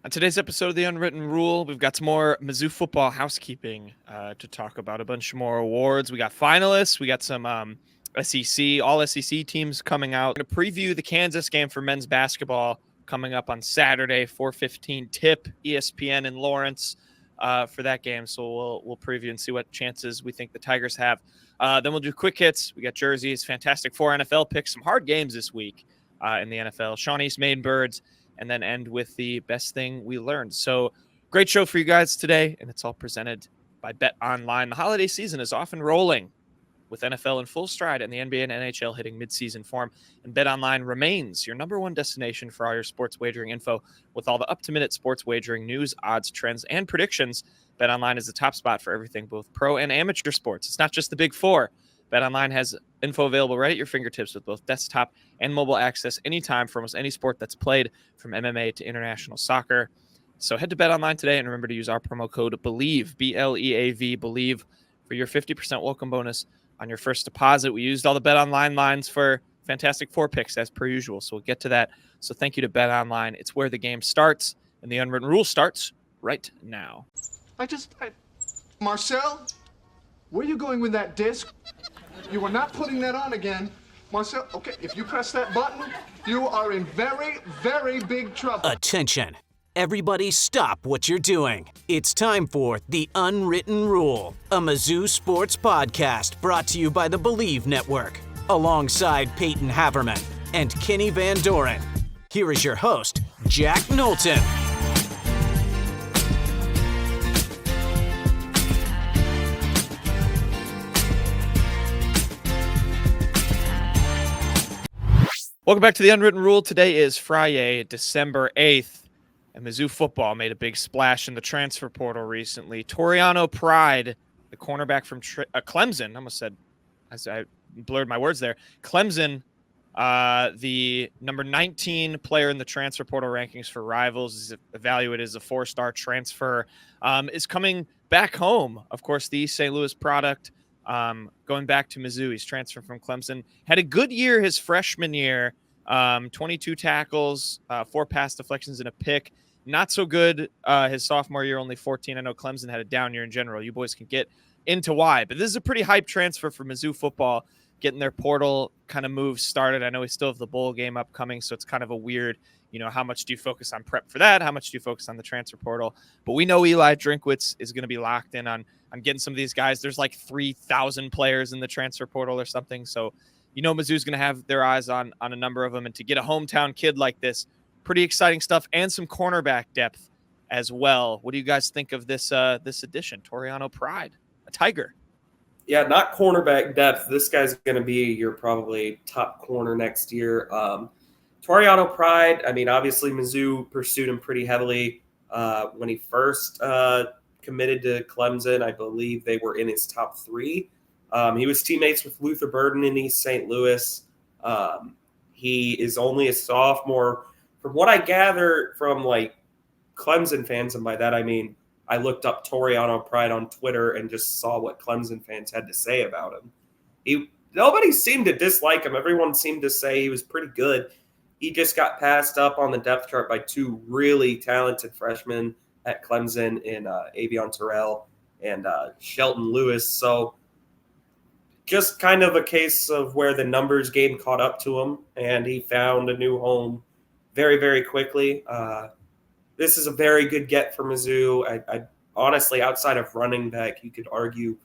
On today's episode of The Unwritten Rule, we've got some more Mizzou football housekeeping to talk about, a bunch more awards. We got finalists. We got some SEC, all SEC teams coming out. We're going to preview the Kansas game for men's basketball coming up on Saturday, 4:15 tip, ESPN in Lawrence for that game. So we'll preview and see what chances we think the Tigers have. Then we'll do quick hits. We got jerseys, Fantastic Four NFL picks, some hard games this week in the NFL. Shawnee's Maine Birds, and then end with the best thing we learned. So great show for you guys today, and it's all presented by Bet Online. The holiday season is often rolling with NFL in full stride and the NBA and NHL hitting midseason form. And Bet Online remains your number one destination for all your sports wagering info with all the up-to-minute sports wagering news, odds, trends, and predictions. Bet Online is the top spot for everything, both pro and amateur sports. It's not just the big four. BetOnline has info available right at your fingertips with both desktop and mobile access anytime for almost any sport that's played, from MMA to international soccer. So head to BetOnline today and remember to use our promo code BELIEVE, BLEAV, BELIEVE, for your 50% welcome bonus on your first deposit. We used all the BetOnline lines for Fantastic Four picks as per usual, so we'll get to that. So thank you to BetOnline. It's where the game starts, and the Unwritten Rule starts right now. Marcel, where are you going with that disc? You are not putting that on again. Marcel, okay, if you press that button, you are in very, very big trouble. Attention. Everybody stop what you're doing. It's time for The Unwritten Rule, a Mizzou sports podcast brought to you by the Believe Network, alongside Peyton Haverman and Kenny Van Doren. Here is your host, Jack Knowlton. Welcome back to The Unwritten Rule. Today is Friday, December 8th, and Mizzou football made a big splash in the transfer portal recently. Toriano Pride, the cornerback from Clemson, I almost said, I blurred my words there. Clemson, the number 19 player in the transfer portal rankings for Rivals, is evaluated as a 4-star transfer, is coming back home. Of course, the St. Louis product. Going back to Mizzou, he's transferred from Clemson. Had a good year his freshman year, 22 tackles, 4 pass deflections, and a pick. Not so good his sophomore year, only 14. I know Clemson had a down year in general. You boys can get into why. But this is a pretty hype transfer for Mizzou football, getting their portal kind of moves started. I know we still have the bowl game upcoming, so it's kind of a weird, how much do you focus on prep for that? How much do you focus on the transfer portal? But we know Eli Drinkwitz is going to be locked in on getting some of these guys. There's like 3,000 players in the transfer portal or something. So, Mizzou's going to have their eyes on a number of them. And to get a hometown kid like this, pretty exciting stuff, and some cornerback depth as well. What do you guys think of this addition? Toriano Pride, a Tiger. Yeah, not cornerback depth. This guy's going to be your probably top corner next year. Toriano Pride, obviously Mizzou pursued him pretty heavily when he first committed to Clemson. I believe they were in his top 3. He was teammates with Luther Burden in East St. Louis. He is only a sophomore. From what I gather from Clemson fans, and by that I mean I looked up Toriano Pride on Twitter and just saw what Clemson fans had to say about him. Nobody seemed to dislike him. Everyone seemed to say he was pretty good. He just got passed up on the depth chart by 2 really talented freshmen at Clemson in Avion Terrell and Shelton Lewis. So just kind of a case of where the numbers game caught up to him, and he found a new home very, very quickly. This is a very good get for Mizzou. I honestly, outside of running back, you could argue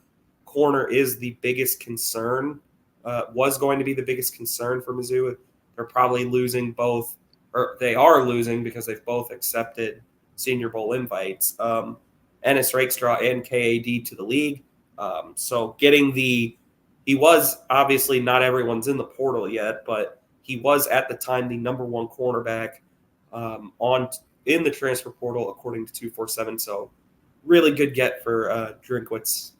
corner is the biggest concern, was going to be the biggest concern for Mizzou. They're probably losing both, or they are losing because they've both accepted Senior Bowl invites, Ennis Rakestraw and KAD to the league. So getting he was obviously not everyone's in the portal yet, but he was at the time the number 1 cornerback in the transfer portal, according to 247. So really good get for Drinkwitz.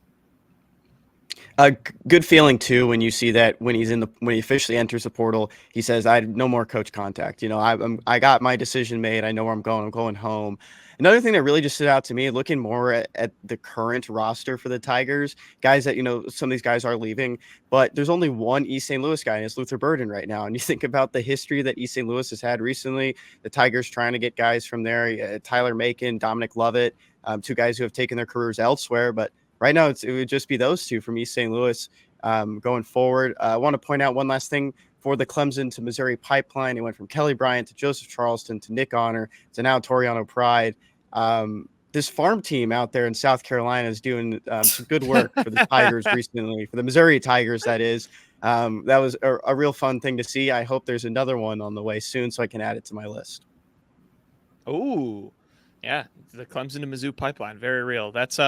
Good feeling too when you see that when he officially enters the portal, he says, "I no more coach contact." I got my decision made. I know where I'm going. I'm going home. Another thing that really just stood out to me, looking more at the current roster for the Tigers, guys that some of these guys are leaving, but there's only one East St. Louis guy, and it's Luther Burden right now. And you think about the history that East St. Louis has had recently, the Tigers trying to get guys from there, Tyler Macon, Dominic Lovett, two guys who have taken their careers elsewhere, but right now, it would just be those two from East St. Louis going forward. I want to point out one last thing for the Clemson to Missouri pipeline. It went from Kelly Bryant to Joseph Charleston to Nick Honor to now Toriano Pride. This farm team out there in South Carolina is doing some good work for the Tigers recently, for the Missouri Tigers, that is. That was a real fun thing to see. I hope there's another one on the way soon so I can add it to my list. Oh, yeah. The Clemson to Mizzou pipeline. Very real. That's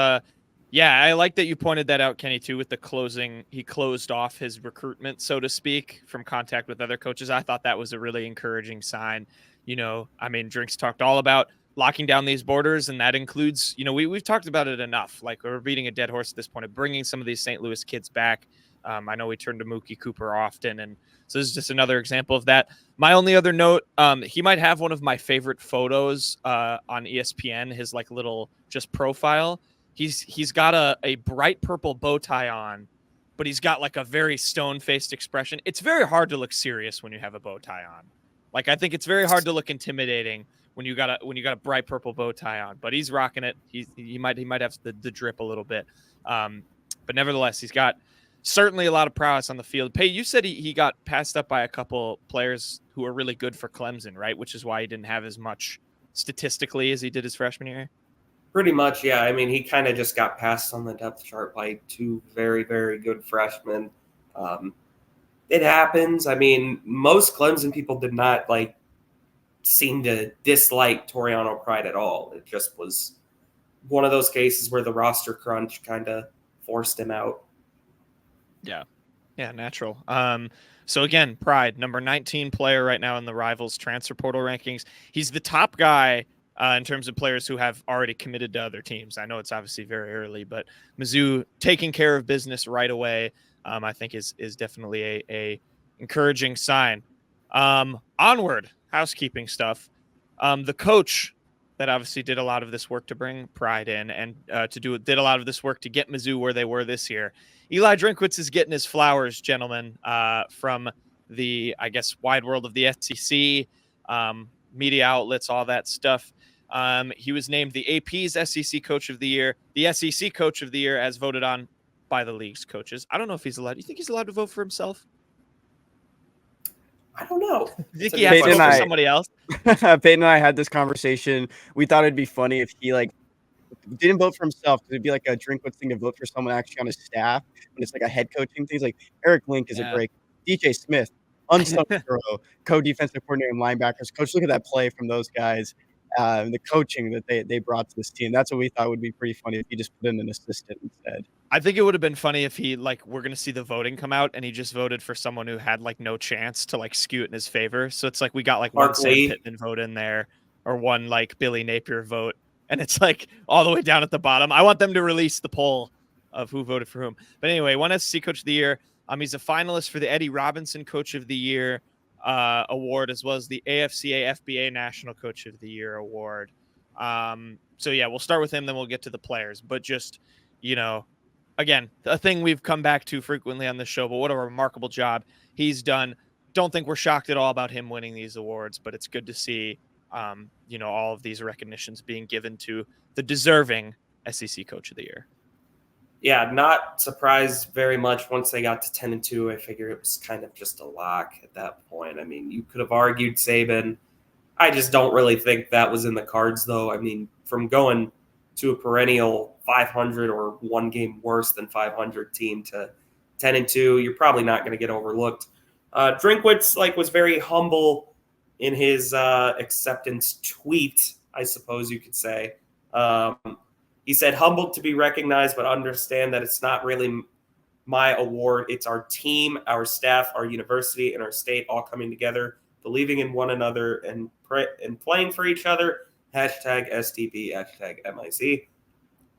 yeah, I like that you pointed that out, Kenny, too, with the closing. He closed off his recruitment, so to speak, from contact with other coaches. I thought that was a really encouraging sign. Drinks talked all about locking down these borders, and that includes, we've talked about it enough. Like, we're beating a dead horse at this point of bringing some of these St. Louis kids back. I know we turn to Mookie Cooper often, and so this is just another example of that. My only other note, he might have one of my favorite photos on ESPN, his like little just profile. He's got a bright purple bow tie on, but he's got like a very stone-faced expression. It's very hard to look serious when you have a bow tie on. Like, I think it's very hard to look intimidating when you got a bright purple bow tie on. But he's rocking it. He might have the drip a little bit, but nevertheless, he's got certainly a lot of prowess on the field. Pay, you said he got passed up by a couple players who are really good for Clemson, right? Which is why he didn't have as much statistically as he did his freshman year. Pretty much, yeah. I mean, he kind of just got passed on the depth chart by two very, very good freshmen. It happens. I mean, most Clemson people did not seem to dislike Toriano Pride at all. It just was one of those cases where the roster crunch kind of forced him out. Yeah, natural. So again, Pride, number 19 player right now in the Rivals transfer portal rankings. He's the top guy in terms of players who have already committed to other teams. I know it's obviously very early, but Mizzou taking care of business right away, I think is definitely a encouraging sign. Onward, housekeeping stuff. The coach that obviously did a lot of this work to bring Pride in and did a lot of this work to get Mizzou where they were this year. Eli Drinkwitz is getting his flowers, gentlemen, from the, I guess, wide world of the SEC, media outlets, all that stuff. He was named the AP's SEC Coach of the Year, the SEC Coach of the Year, as voted on by the league's coaches. I don't know if he's allowed. You think he's allowed to vote for himself? I don't know. You think he has to vote for somebody else? Peyton and I had this conversation. We thought it'd be funny if he didn't vote for himself, because it'd be like a Drinkwitz thing to vote for someone actually on his staff when it's like a head coaching thing. It's like Eric Link is a great DJ Smith, unsung hero, co-defensive coordinator and linebackers. Coach, look at that play from those guys. The coaching that they brought to this team. That's what we thought would be pretty funny if he just put in an assistant instead. I think it would have been funny if he we're going to see the voting come out and he just voted for someone who had no chance to skew it in his favor. So it's we got one Sam Pittman vote in there or one Billy Napier vote. And it's all the way down at the bottom. I want them to release the poll of who voted for whom. But anyway, one SEC Coach of the Year. He's a finalist for the Eddie Robinson Coach of the Year award, as well as the AFCA FBA National Coach of the Year award. So yeah, we'll start with him, then we'll get to the players. But just, again, a thing we've come back to frequently on the show, but what a remarkable job he's done. Don't think we're shocked at all about him winning these awards, but it's good to see, all of these recognitions being given to the deserving SEC Coach of the Year. Yeah, not surprised very much. Once they got to 10-2, I figured it was kind of just a lock at that point. I mean, you could have argued Saban. I just don't really think that was in the cards, though. I mean, from going to a perennial 500 or one game worse than 500 team to 10-2, you're probably not going to get overlooked. Drinkwitz was very humble in his acceptance tweet, I suppose you could say. He said, humbled to be recognized, but understand that it's not really my award. It's our team, our staff, our university, and our state all coming together, believing in one another and playing for each other. #STP, #MIC.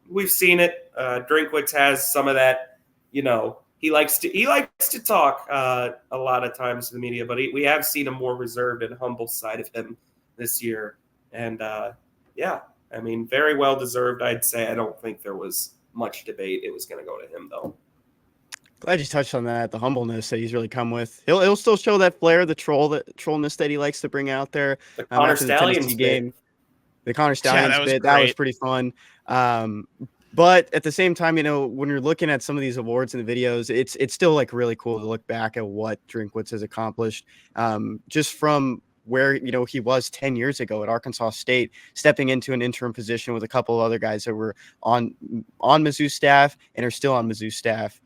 We've seen it. Drinkwitz has some of that, he likes to talk a lot of times to the media, but we have seen a more reserved and humble side of him this year. And very well deserved, I'd say. I don't think there was much debate it was going to go to him, though. Glad you touched on that, the humbleness that he's really come with. He'll still show that flair, the trollness that he likes to bring out there. The Connor after the Stallions Tennessee game, the Connor Yeah, Stallions bit, that was pretty fun. But at the same time, when you're looking at some of these awards and the videos, it's still like really cool to look back at what Drinkwitz has accomplished. Just from where he was 10 years ago at Arkansas State, stepping into an interim position with a couple of other guys that were on Mizzou staff and are still on Mizzou staff.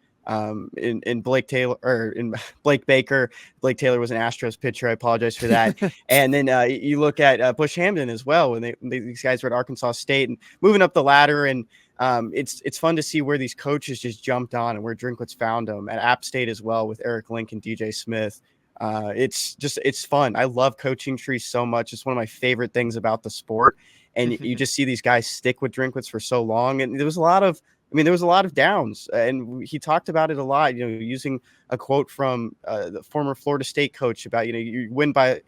In Blake Baker. Blake Taylor was an Astros pitcher. I apologize for that. And then you look at Bush Hamden as well, when these guys were at Arkansas State and moving up the ladder. And it's fun to see where these coaches just jumped on and where Drinkwitz found them at App State as well with Eric Link and DJ Smith. It's fun. I love coaching trees so much. It's one of my favorite things about the sport. And you just see these guys stick with Drinkwitz for so long. And there was a lot of downs, and he talked about it a lot, using a quote from the former Florida State coach about, you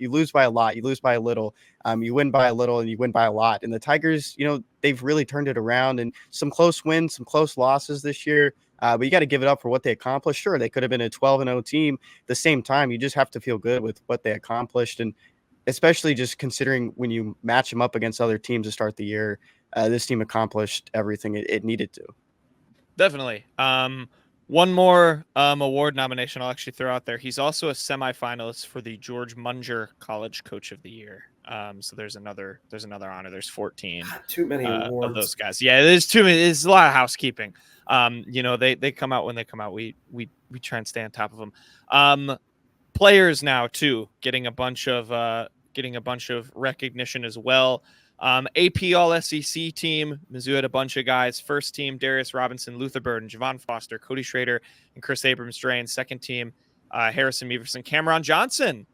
lose by a lot, you lose by a little, you win by a little, and you win by a lot. And the Tigers, they've really turned it around, and some close wins, some close losses this year. But you got to give it up for what they accomplished. Sure, they could have been a 12-0 team. At the same time, you just have to feel good with what they accomplished. And especially just considering when you match them up against other teams to start the year, this team accomplished everything it needed to. Definitely. One more award nomination I'll actually throw out there. He's also a semifinalist for the George Munger College Coach of the Year. So there's another honor. There's 14. Too many awards of those guys. Yeah, there's too many. There's a lot of housekeeping. They come out when they come out. We try and stay on top of them. Players now too, getting a bunch of recognition as well. AP All SEC team, Mizzou had a bunch of guys. First team, Darius Robinson, Luther Burden, Javon Foster, Cody Schrader, and Chris Abrams-Drain. Second team, Harrison Meverson, Cameron Johnson.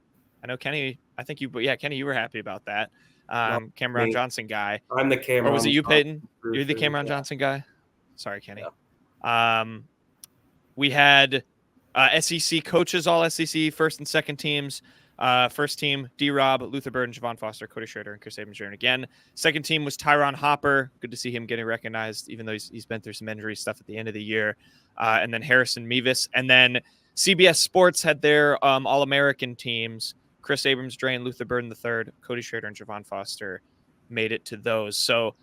I know Kenny. Kenny, you were happy about that. Cameron Johnson guy. I'm the Cameron. Or was it you, Peyton? You're the Cameron Johnson guy. Sorry, Kenny. Yeah. We had SEC coaches, all SEC first and second teams. First team, D-Rob, Luther Burden, Javon Foster, Cody Schrader, and Chris Abrams-Drain again. Second team was Tyron Hopper. Good to see him getting recognized, even though he's been through some injury stuff at the end of the year. And then Harrison Mevis. And then CBS Sports had their All-American teams. Chris Abrams-Drain, Luther Burden III, Cody Schrader, and Javon Foster made it to those. So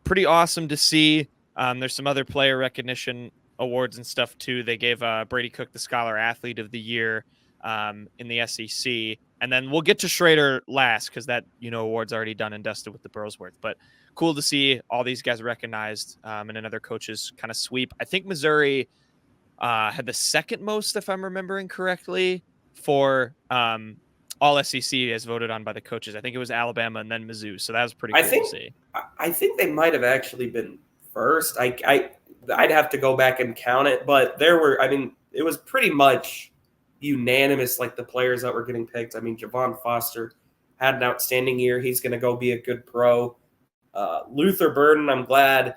pretty awesome to see. There's some other player recognition awards and stuff, too. They gave Brady Cook the Scholar Athlete of the Year in the SEC. And then we'll get to Schrader last because that, award's already done and dusted with the Burlsworth. But cool to see all these guys recognized and another coach's kind of sweep. I think Missouri had the second most, if I'm remembering correctly, for all SEC as voted on by the coaches. I think it was Alabama and then Mizzou. So that was pretty cool to see. I think they might have actually been first. I'd have to go back and count it. But it was pretty much unanimous, like the players that were getting picked. Javon Foster had an outstanding year. He's going to go be a good pro. Luther Burden, I'm glad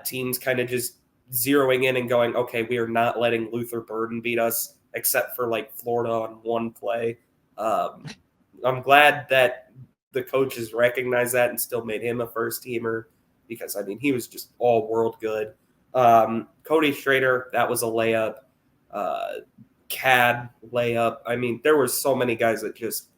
teams kind of just zeroing in and going, okay, we are not letting Luther Burden beat us, except for like Florida on one play. I'm glad that the coaches recognized that and still made him a first teamer because, he was just all world good. Cody Schrader, that was a layup. CAD layup. There were so many guys that just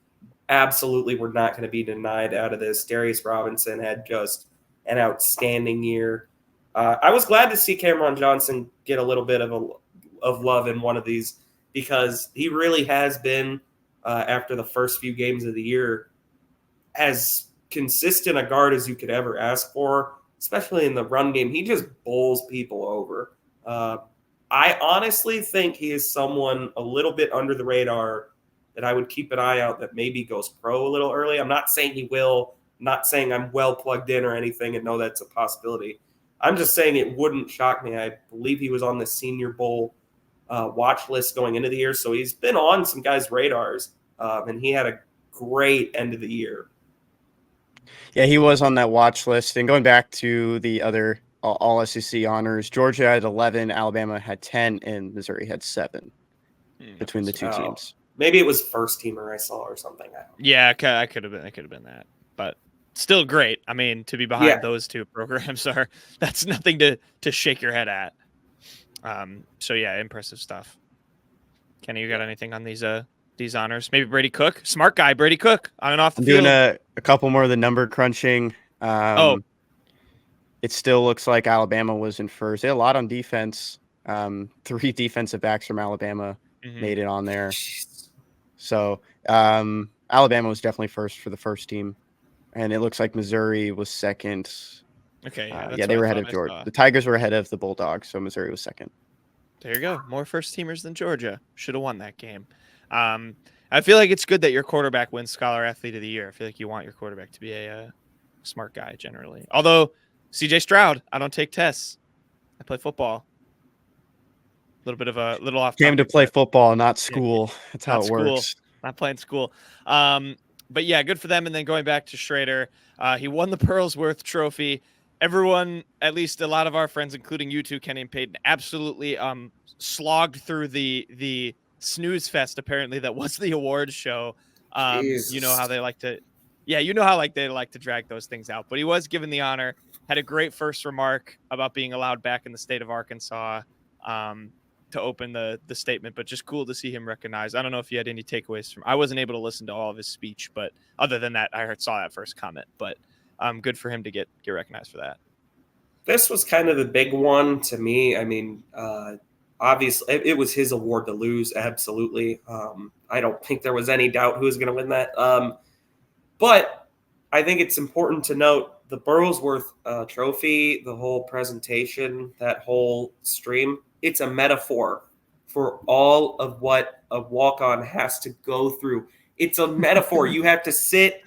absolutely were not going to be denied out of this. Darius Robinson had just an outstanding year. I was glad to see Cameron Johnson get a little bit of love in one of these because he really has been, after the first few games of the year, as consistent a guard as you could ever ask for, especially in the run game. He just bowls people over. I honestly think he is someone a little bit under the radar that I would keep an eye out that maybe goes pro a little early. I'm not saying he will, not saying I'm well plugged in or anything and know that's a possibility. I'm just saying it wouldn't shock me. I believe he was on the Senior Bowl watch list going into the year, so he's been on some guys' radars, and he had a great end of the year. Yeah, he was on that watch list. And going back to the other all SEC honors. Georgia had 11, Alabama had 10, and Missouri had 7 between the two teams. Maybe it was first teamer I saw or something. Yeah, I could have been. It could have been that, but still great. I mean, to be behind those two programs that's nothing to shake your head at. So yeah, impressive stuff. Kenny, you got anything on these honors? Maybe Brady Cook, smart guy, Brady Cook on and off the field. Doing a couple more of the number crunching. It still looks like Alabama was in first. They had a lot on defense. 3 defensive backs from Alabama made it on there. So Alabama was definitely first for the first team, and it looks like Missouri was second. Okay, they were ahead of Georgia. The Tigers were ahead of the Bulldogs, so Missouri was second. There you go. More first teamers than Georgia. Should have won that game. I feel like it's good that your quarterback wins Scholar Athlete of the Year. I feel like you want your quarterback to be a smart guy generally. Although CJ Stroud, I don't take tests. I play football. A little off. Came to play football, not school. That's how it works. Not playing school. But yeah, good for them. And then going back to Schrader, he won the Burlsworth Trophy. Everyone, at least a lot of our friends, including you two, Kenny and Peyton, absolutely slogged through the snooze fest. Apparently, that was the awards show. You know how they like to, they like to drag those things out. But he was given the honor. Had a great first remark about being allowed back in the state of Arkansas to open the statement. But just cool to see him recognized. I don't know if you had any takeaways from. I wasn't able to listen to all of his speech, but other than that, saw that first comment. But good for him to get recognized for that. This was kind of the big one to me. I mean, obviously, it was his award to lose. Absolutely. I don't think there was any doubt who was going to win that. But I think it's important to note the Burlsworth Trophy, the whole presentation, that whole stream, it's a metaphor for all of what a walk-on has to go through. It's a metaphor. You have to sit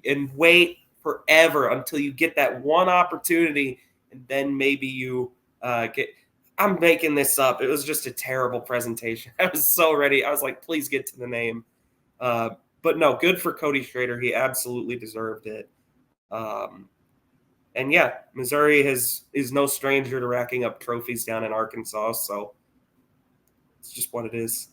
and wait forever until you get that one opportunity, and then maybe you get – I'm making this up. It was just a terrible presentation. I was so ready. I was like, please get to the name. But no, good for Cody Schrader. He absolutely deserved it. And yeah, Missouri is no stranger to racking up trophies down in Arkansas, so it's just what it is.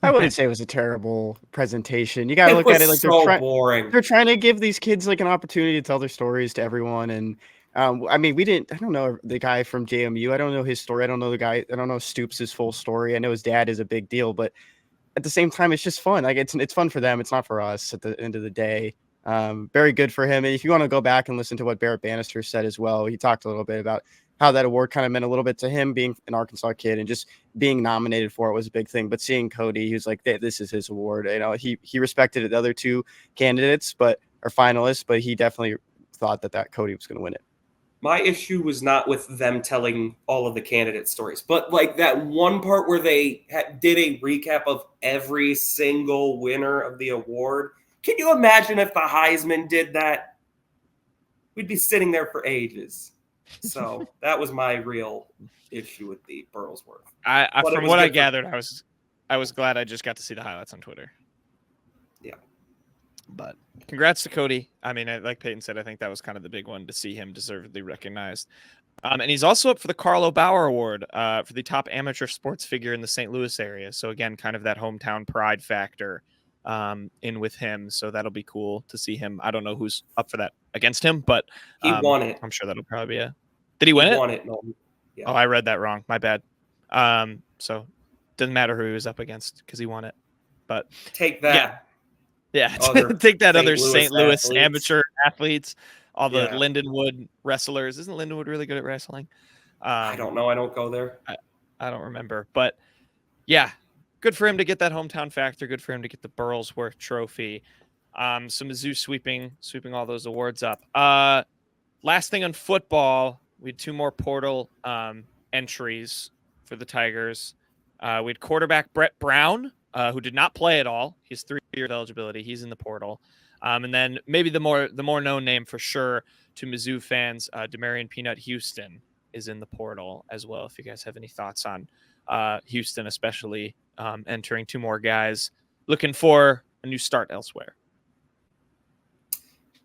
I wouldn't say it was a terrible presentation. You got to look at it like boring. They're trying to give these kids like an opportunity to tell their stories to everyone. And I mean, I don't know the guy from JMU. I don't know his story. I don't know the guy. I don't know Stoops' full story. I know his dad is a big deal, but at the same time, it's just fun. Like it's fun for them. It's not for us at the end of the day. Very good for him. And if you want to go back and listen to what Barrett Bannister said as well, he talked a little bit about how that award kind of meant a little bit to him being an Arkansas kid and just being nominated for it was a big thing. But seeing Cody, he was like, this is his award. You know, he respected the other 2 candidates, or finalists, but he definitely thought that Cody was going to win it. My issue was not with them telling all of the candidate stories, but like that one part where they did a recap of every single winner of the award. Can you imagine if the Heisman did that? We'd be sitting there for ages. So that was my real issue with the Burlsworth. From what I gathered, I was glad I just got to see the highlights on Twitter. Yeah. But congrats to Cody. I mean, like Peyton said, I think that was kind of the big one to see him deservedly recognized. And he's also up for the Carlo Bauer Award for the top amateur sports figure in the St. Louis area. So again, kind of that hometown pride factor in with him. So that'll be cool to see him. I don't know who's up for that against him, but he won it. I'm sure that'll probably be Did he win it? He won it. No. Yeah. Oh, I read that wrong. My bad. So doesn't matter who he was up against because he won it. But take that. Yeah. Take that other St. Louis athletes. Amateur athletes, all the Lindenwood wrestlers. Isn't Lindenwood really good at wrestling? I don't know. I don't go there. I don't remember. But yeah, good for him to get that hometown factor. Good for him to get the Burlsworth Trophy. So Mizzou sweeping all those awards up. Last thing on football, we had 2 more portal entries for the Tigers. We had quarterback Brett Brown, who did not play at all. He's 3 years eligibility. He's in the portal. And then maybe the more known name for sure to Mizzou fans, Demarion Peanut Houston is in the portal as well. If you guys have any thoughts on Houston, especially entering 2 more guys looking for a new start elsewhere.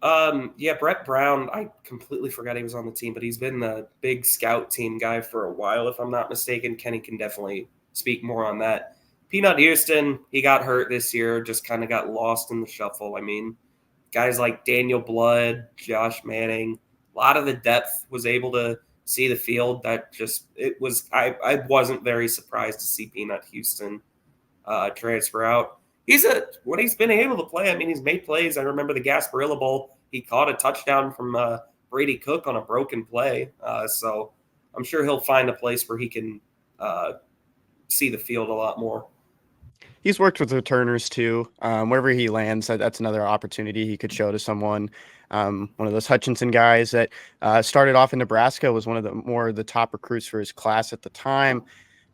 Yeah, Brett Brown, I completely forgot he was on the team, but he's been the big scout team guy for a while, if I'm not mistaken. Kenny can definitely speak more on that. Peanut Houston, he got hurt this year, just kind of got lost in the shuffle. I mean, guys like Daniel Blood, Josh Manning, a lot of the depth was able to see the field. I wasn't very surprised to see Peanut Houston transfer out. When he's been able to play, I mean, he's made plays. I remember the Gasparilla Bowl. He caught a touchdown from Brady Cook on a broken play. So I'm sure he'll find a place where he can see the field a lot more. He's worked with returners too. Wherever he lands, that's another opportunity he could show to someone. One of those Hutchinson guys that started off in Nebraska, was one of the top recruits for his class at the time.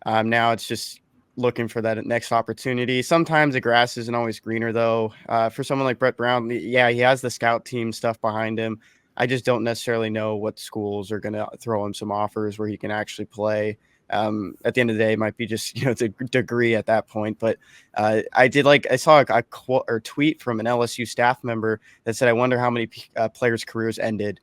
Now it's just looking for that next opportunity. Sometimes the grass isn't always greener, though. For someone like Brett Brown, yeah, he has the scout team stuff behind him. I just don't necessarily know what schools are going to throw him some offers where he can actually play. At the end of the day, it might be just the degree at that point. But I saw a quote or tweet from an LSU staff member that said, "I wonder how many players' careers ended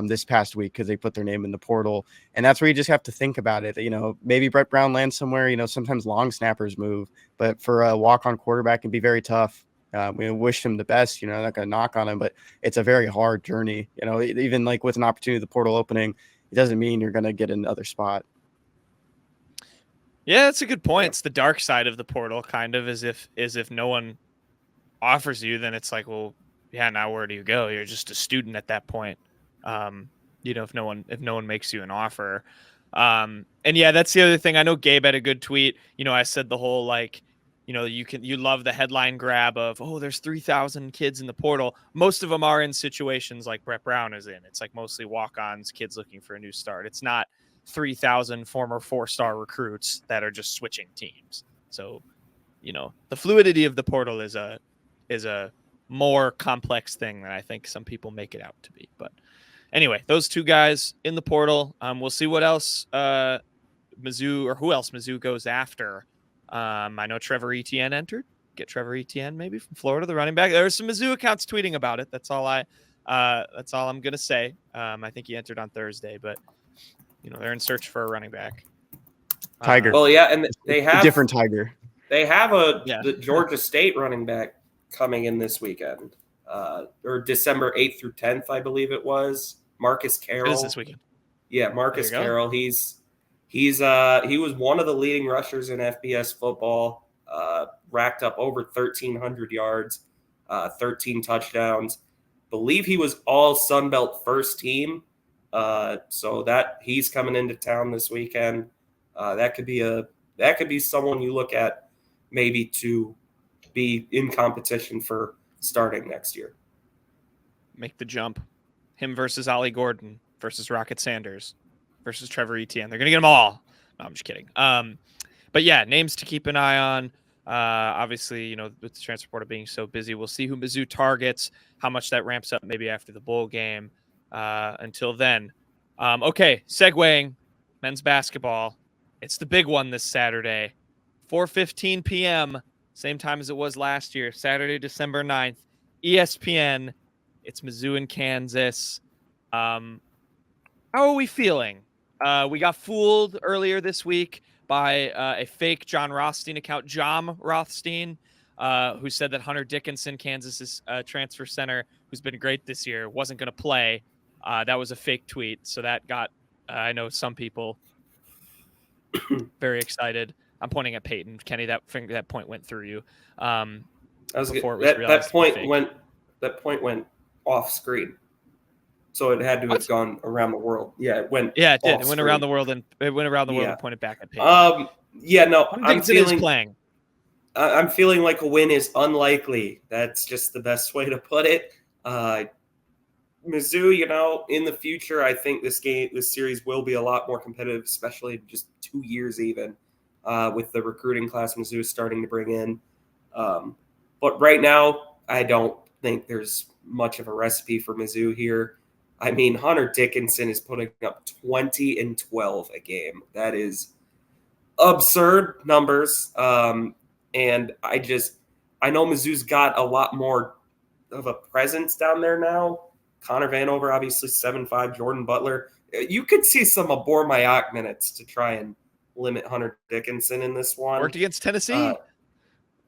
this past week because they put their name in the portal." And that's where you just have to think about it. Maybe Brett Brown lands somewhere. Sometimes long snappers move, but for a walk-on quarterback, it'd be very tough. We wish him the best. Not going to knock on him, but it's a very hard journey. Even like with an opportunity, the portal opening, it doesn't mean you're going to get another spot. Yeah, that's a good point. It's the dark side of the portal, kind of, as if no one offers you, then it's like, well, yeah, now where do you go? You're just a student at that point. If no one makes you an offer. And yeah, that's the other thing. I know Gabe had a good tweet. I said the whole you love the headline grab of, oh, there's 3,000 kids in the portal. Most of them are in situations like Brett Brown is in. It's like mostly walk-ons, kids looking for a new start. It's not 3,000 former 4-star recruits that are just switching teams. So, the fluidity of the portal is a more complex thing than I think some people make it out to be. But anyway, those two guys in the portal. We'll see what else Mizzou goes after. I know Trevor Etienne entered. Get Trevor Etienne maybe from Florida, the running back. There's some Mizzou accounts tweeting about it. That's all I'm gonna say. I think he entered on Thursday, but they're in search for a running back. Tiger. Well, yeah, and they have a different Tiger. They have the Georgia State running back coming in this weekend, or December 8th through 10th, I believe it was. Marcus Carroll. It is this weekend. Yeah, Marcus Carroll. He was one of the leading rushers in FBS football. Racked up over 1,300 yards, 13 touchdowns. Believe he was all Sun Belt first team. So that he's coming into town this weekend. That could be someone you look at maybe to be in competition for starting next year. Make the jump. Him versus Ollie Gordon versus Rocket Sanders versus Trevor Etienne. They're gonna get them all. No, I'm just kidding. But yeah, names to keep an eye on. Obviously, with the transfer portal being so busy, we'll see who Mizzou targets, how much that ramps up maybe after the bowl game. Until then, okay, segueing, men's basketball. It's the big one this Saturday, 4:15 p.m., same time as it was last year, Saturday, December 9th, ESPN. It's Mizzou and Kansas. How are we feeling? We got fooled earlier this week by a fake John Rothstein account, John Rothstein, who said that Hunter Dickinson, Kansas's transfer center, who's been great this year, wasn't going to play. That was a fake tweet. So that got, I know some people very excited. I'm pointing at Peyton. Kenny, that point went through you. That point went off screen. So it had to have gone around the world. Yeah, it went. Yeah, it did. It went around the world and pointed back at Peyton. I'm feeling playing. I'm feeling like a win is unlikely. That's just the best way to put it. Mizzou, in the future, I think this series will be a lot more competitive, especially in just 2 years even, with the recruiting class Mizzou is starting to bring in. But right now, I don't think there's much of a recipe for Mizzou here. I mean, Hunter Dickinson is putting up 20 and 12 a game. That is absurd numbers. And I know Mizzou's got a lot more of a presence down there now. Connor Vanover, obviously 7'5", Jordan Butler. You could see some Abor Mayak minutes to try and limit Hunter Dickinson in this one. Worked against Tennessee.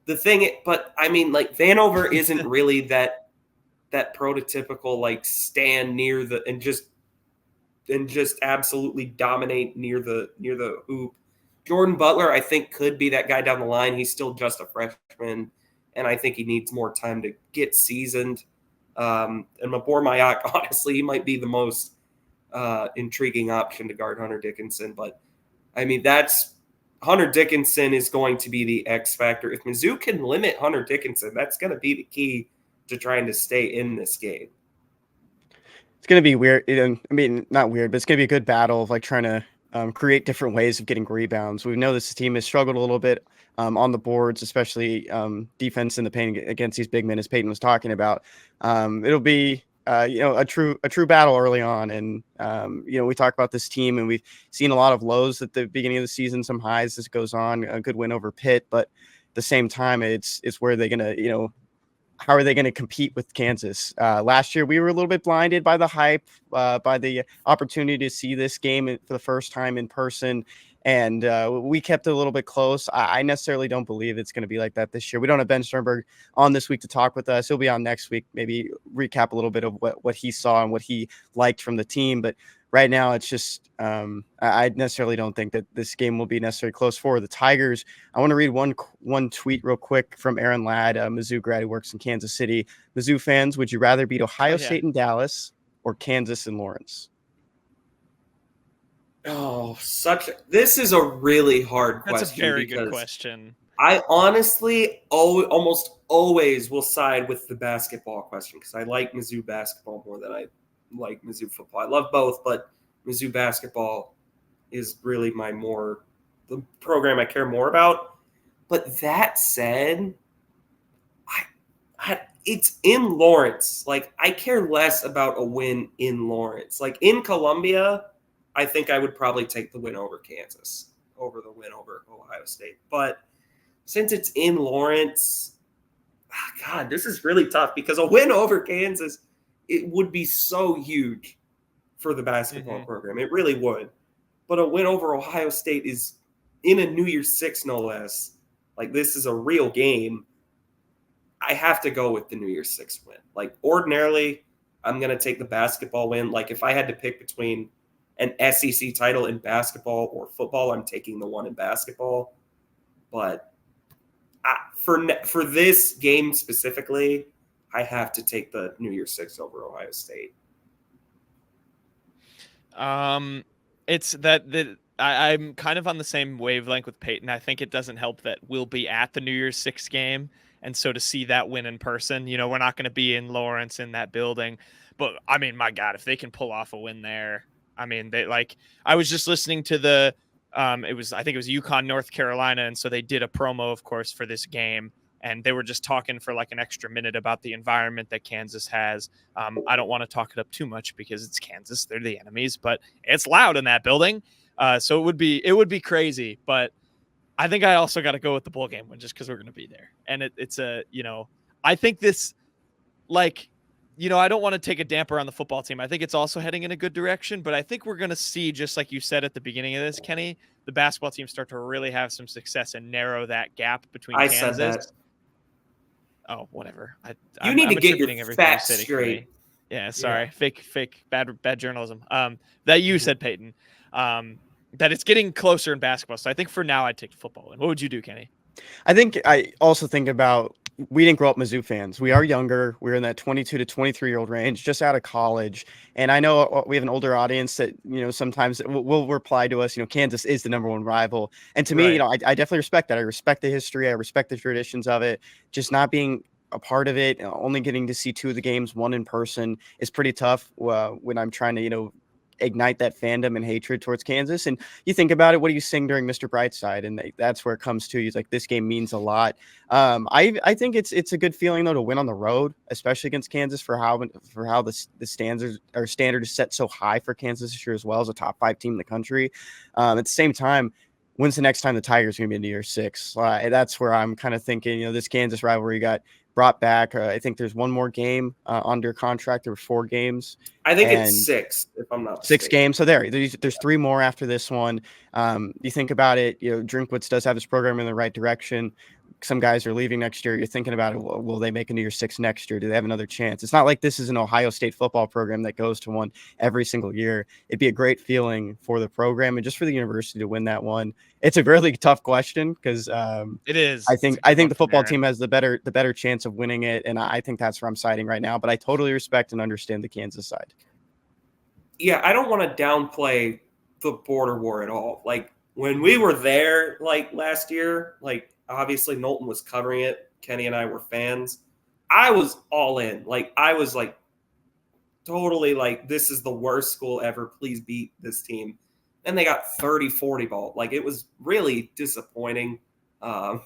But I mean, like Vanover isn't really that prototypical like stand near the and just absolutely dominate near the hoop. Jordan Butler, I think, could be that guy down the line. He's still just a freshman, and I think he needs more time to get seasoned. And Mabor Mayak, honestly, he might be the most intriguing option to guard Hunter Dickinson. But, I mean, Hunter Dickinson is going to be the X factor. If Mizzou can limit Hunter Dickinson, that's going to be the key to trying to stay in this game. It's going to be weird. I mean, not weird, but it's going to be a good battle of like trying to create different ways of getting rebounds. We know this team has struggled a little bit on the boards, especially defense in the paint against these big men, as Peyton was talking about. It'll be a true battle early on, and we talk about this team, and we've seen a lot of lows at the beginning of the season, some highs as it goes on. A good win over Pitt, but at the same time, it's where they're gonna how are they going to compete with Kansas? Last year, we were a little bit blinded by the hype, by the opportunity to see this game for the first time in person. And we kept it a little bit close. I necessarily don't believe it's going to be like that this year. We don't have Ben Sternberg on this week to talk with us. He'll be on next week, maybe recap a little bit of what he saw and what he liked from the team. But right now, it's just I necessarily don't think that this game will be necessarily close for the Tigers. I want to read one tweet real quick from Aaron Ladd, a Mizzou grad who works in Kansas City. Mizzou fans, would you rather beat Ohio State and Dallas or Kansas and Lawrence? Oh, this is a really hard question. That's a very good question. I honestly almost always will side with the basketball question because I like Mizzou basketball more than I like Mizzou football. I love both, but Mizzou basketball is really the program I care more about. But that said, it's in Lawrence. Like, I care less about a win in Lawrence. Like, in Columbia, I think I would probably take the win over Kansas over the win over Ohio State. But since it's in Lawrence, God, this is really tough because a win over Kansas, it would be so huge for the basketball program. It really would. But a win over Ohio State is in a New Year's Six, no less. Like, this is a real game. I have to go with the New Year's Six win. Like, ordinarily, I'm going to take the basketball win. Like, if I had to pick between an SEC title in basketball or football, I'm taking the one in basketball. But for this game specifically, I have to take the New Year's Six over Ohio State. It's that I'm kind of on the same wavelength with Peyton. I think it doesn't help that we'll be at the New Year's Six game. And so to see that win in person, we're not going to be in Lawrence in that building. But I mean, my God, if they can pull off a win there, I mean, I was just listening to I think it was UConn, North Carolina. And so they did a promo, of course, for this game. And they were just talking for like an extra minute about the environment that Kansas has. I don't want to talk it up too much because it's Kansas. They're the enemies, but it's loud in that building. So it would be crazy. But I think I also got to go with the bowl game win just because we're going to be there. And I think this, I don't want to take a damper on the football team. I think it's also heading in a good direction, but I think we're going to see, just like you said at the beginning of this, Kenny, the basketball team start to really have some success and narrow that gap between Kansas. Said that. Oh, whatever. You need to get your facts straight. Yeah, sorry. Yeah. Fake, bad journalism. That you said, Peyton, that it's getting closer in basketball. So I think for now I'd take the football win. What would you do, Kenny? I also think about, we didn't grow up Mizzou fans. We are younger. We're in that 22 to 23-year-old range, just out of college. And I know we have an older audience that, sometimes will reply to us, Kansas is the number one rival. And to me, I definitely respect that. I respect the history. I respect the traditions of it. Just not being a part of it, only getting to see two of the games, one in person, is pretty tough when I'm trying to, ignite that fandom and hatred towards Kansas. And you think about it, what do you sing during Mr. Brightside? And that's where it comes to. He's like, this game means a lot. I think it's a good feeling though to win on the road, especially against Kansas, for how the standard is set so high for Kansas this year as well, as a top 5 team in the country. At the same time, when's the next time the Tigers are going to be in New Year's Six? That's where I'm kind of thinking, this Kansas rivalry got brought back. I think there's one more game under contract. There were 4 games. I think and it's 6, if I'm not 6 mistaken. games. So there's 3 more after this one. You think about it, Drinkwitz does have this program in the right direction. Some guys are leaving next year. You're thinking about it. Will they make a New Year's Six next year? Do they have another chance? It's not like this is an Ohio State football program that goes to one every single year. It'd be a great feeling for the program and just for the university to win that one. It's a really tough question because it is. I think the football team has the better chance of winning it, and I think that's where I'm siding right now. But I totally respect and understand the Kansas side. Yeah, I don't want to downplay the border war at all. Like when we were there, like last year, like obviously Knowlton was covering it. Kenny and I were fans. I was all in. Like I was like totally like, this is the worst school ever. Please beat this team. And they got 30-40 ball. Like it was really disappointing. But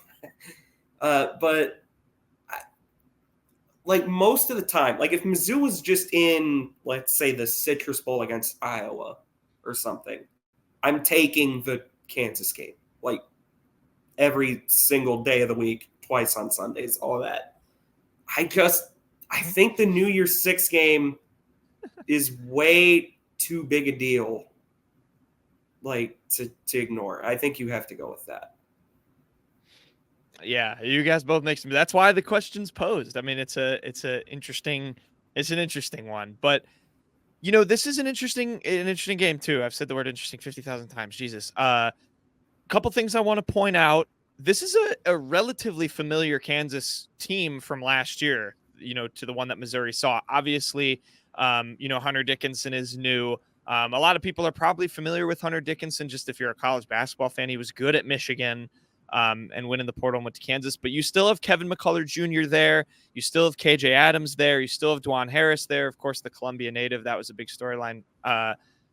like most of the time, like if Mizzou was just in, let's say, the Citrus Bowl against Iowa or something, I'm taking the Kansas game. Like every single day of the week, twice on Sundays, all that. I think the New Year's Six game is way too big a deal, like to ignore. I think you have to go with that. Yeah, you guys both make some. That's why the question's posed. I mean, it's an interesting one. But this is an interesting game too. I've said the word interesting 50,000 times. Jesus. Couple things I want to point out. This is a relatively familiar Kansas team from last year, to the one that Missouri saw. Obviously, Hunter Dickinson is new. A lot of people are probably familiar with Hunter Dickinson, just if you're a college basketball fan. He was good at Michigan and went in the portal and went to Kansas. But you still have Kevin McCullough Jr. there. You still have KJ Adams there. You still have Dwan Harris there. Of course, the Columbia native. That was a big storyline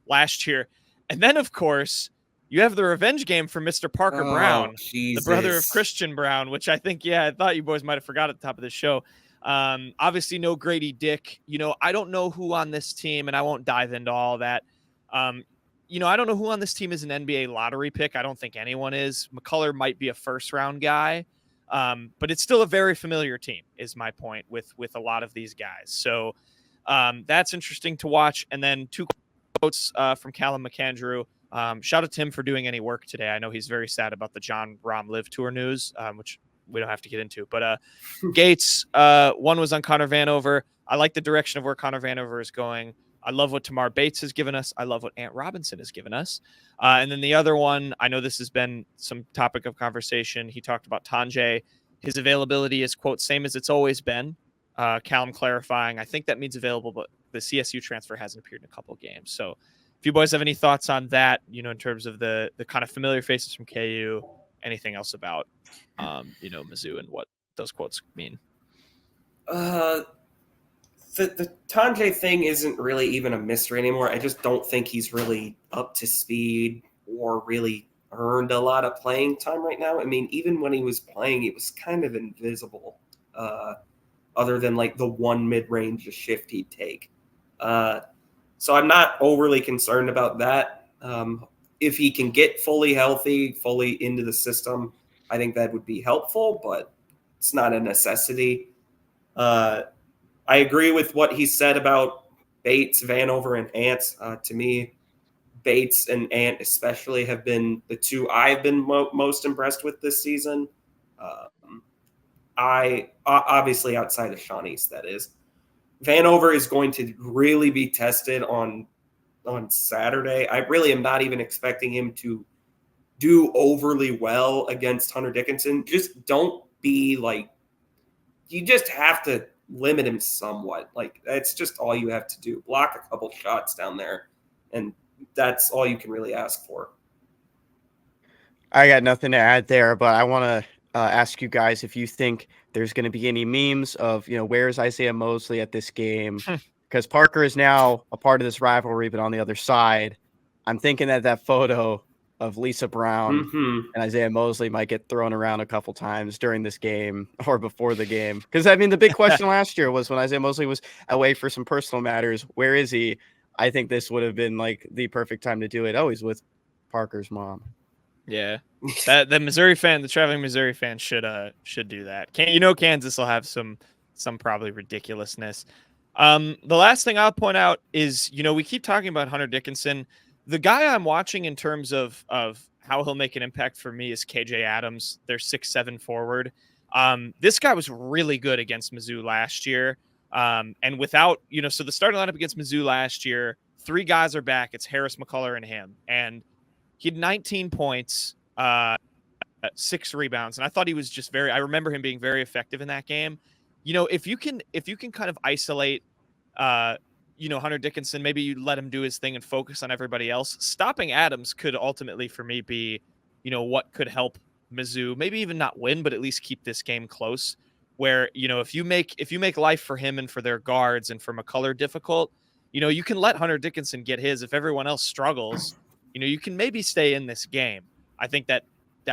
last year. And then, of course, you have the revenge game for Mr. Parker Brown, Jesus. the brother of Christian Brown, which I think, I thought you boys might have forgot at the top of the show. Obviously, no Grady Dick. I don't know who on this team, and I won't dive into all that. I don't know who on this team is an NBA lottery pick. I don't think anyone is. McCullough might be a first-round guy, but it's still a very familiar team, is my point, with a lot of these guys. So that's interesting to watch. And then 2 quotes from Callum McAndrew. Shout out to him for doing any work today. I know he's very sad about the John Rahm Live Tour news, which we don't have to get into. But Gates, one was on Connor Vanover. I like the direction of where Connor Vanover is going. I love what Tamar Bates has given us. I love what Ant Robinson has given us. And then the other one, I know this has been some topic of conversation. He talked about Tanjay. His availability is, quote, same as it's always been. Callum clarifying, I think that means available, but the CSU transfer hasn't appeared in a couple of games. So if you boys have any thoughts on that, in terms of the kind of familiar faces from KU, anything else about, Mizzou and what those quotes mean? The Tanjay thing isn't really even a mystery anymore. I just don't think he's really up to speed or really earned a lot of playing time right now. I mean, even when he was playing, it was kind of invisible, other than like the one mid-range shift he'd take. So I'm not overly concerned about that. If he can get fully healthy, fully into the system, I think that would be helpful, but it's not a necessity. I agree with what he said about Bates, Vanover, and Ant. To me, Bates and Ant especially have been the 2 I've been most impressed with this season. I obviously outside of Shawnee's, that is. Vanover is going to really be tested on Saturday. I really am not even expecting him to do overly well against Hunter Dickinson. Just don't be like, you just have to limit him somewhat. Like that's just all you have to do. Block a couple shots down there, and that's all you can really ask for. I got nothing to add there, but I want to ask you guys if you think there's going to be any memes of, where's Isaiah Mosley at this game? Because Parker is now a part of this rivalry, but on the other side, I'm thinking that photo of Lisa Brown and Isaiah Mosley might get thrown around a couple times during this game or before the game. Because, I mean, the big question last year was when Isaiah Mosley was away for some personal matters, where is he? I think this would have been like the perfect time to do it. Oh, he's with Parker's mom. Yeah, the traveling Missouri fan should do that. Kansas will have some probably ridiculousness. The last thing I'll point out is, we keep talking about Hunter Dickinson. The guy I'm watching in terms of how he'll make an impact for me is KJ Adams, their 6'7" forward. This guy was really good against Mizzou last year. And without, so the starting lineup against Mizzou last year, 3 guys are back. It's Harris, McCullough, and him. And he had 19 points, 6 rebounds. And I thought he was just I remember him being very effective in that game. If you can kind of isolate, Hunter Dickinson, maybe you let him do his thing and focus on everybody else. Stopping Adams could ultimately, for me, be, what could help Mizzou, maybe even not win, but at least keep this game close. Where, if you make life for him and for their guards and for McCullough difficult, you can let Hunter Dickinson get his. If everyone else struggles, you can maybe stay in this game. I think that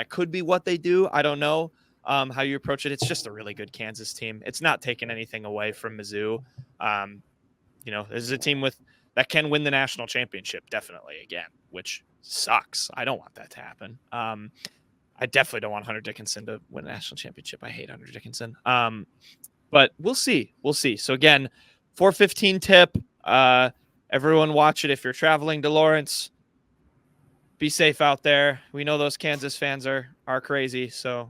could be what they do. I don't know how you approach it. It's just a really good Kansas team. It's not taking anything away from Mizzou. This is a team that can win the national championship, definitely, again, which sucks. I don't want that to happen. I definitely don't want Hunter Dickinson to win a national championship. I hate Hunter Dickinson. But we'll see. We'll see. So again, 4:15 tip. Everyone watch it if you're traveling to Lawrence. Be safe out there. We know those Kansas fans are crazy. So,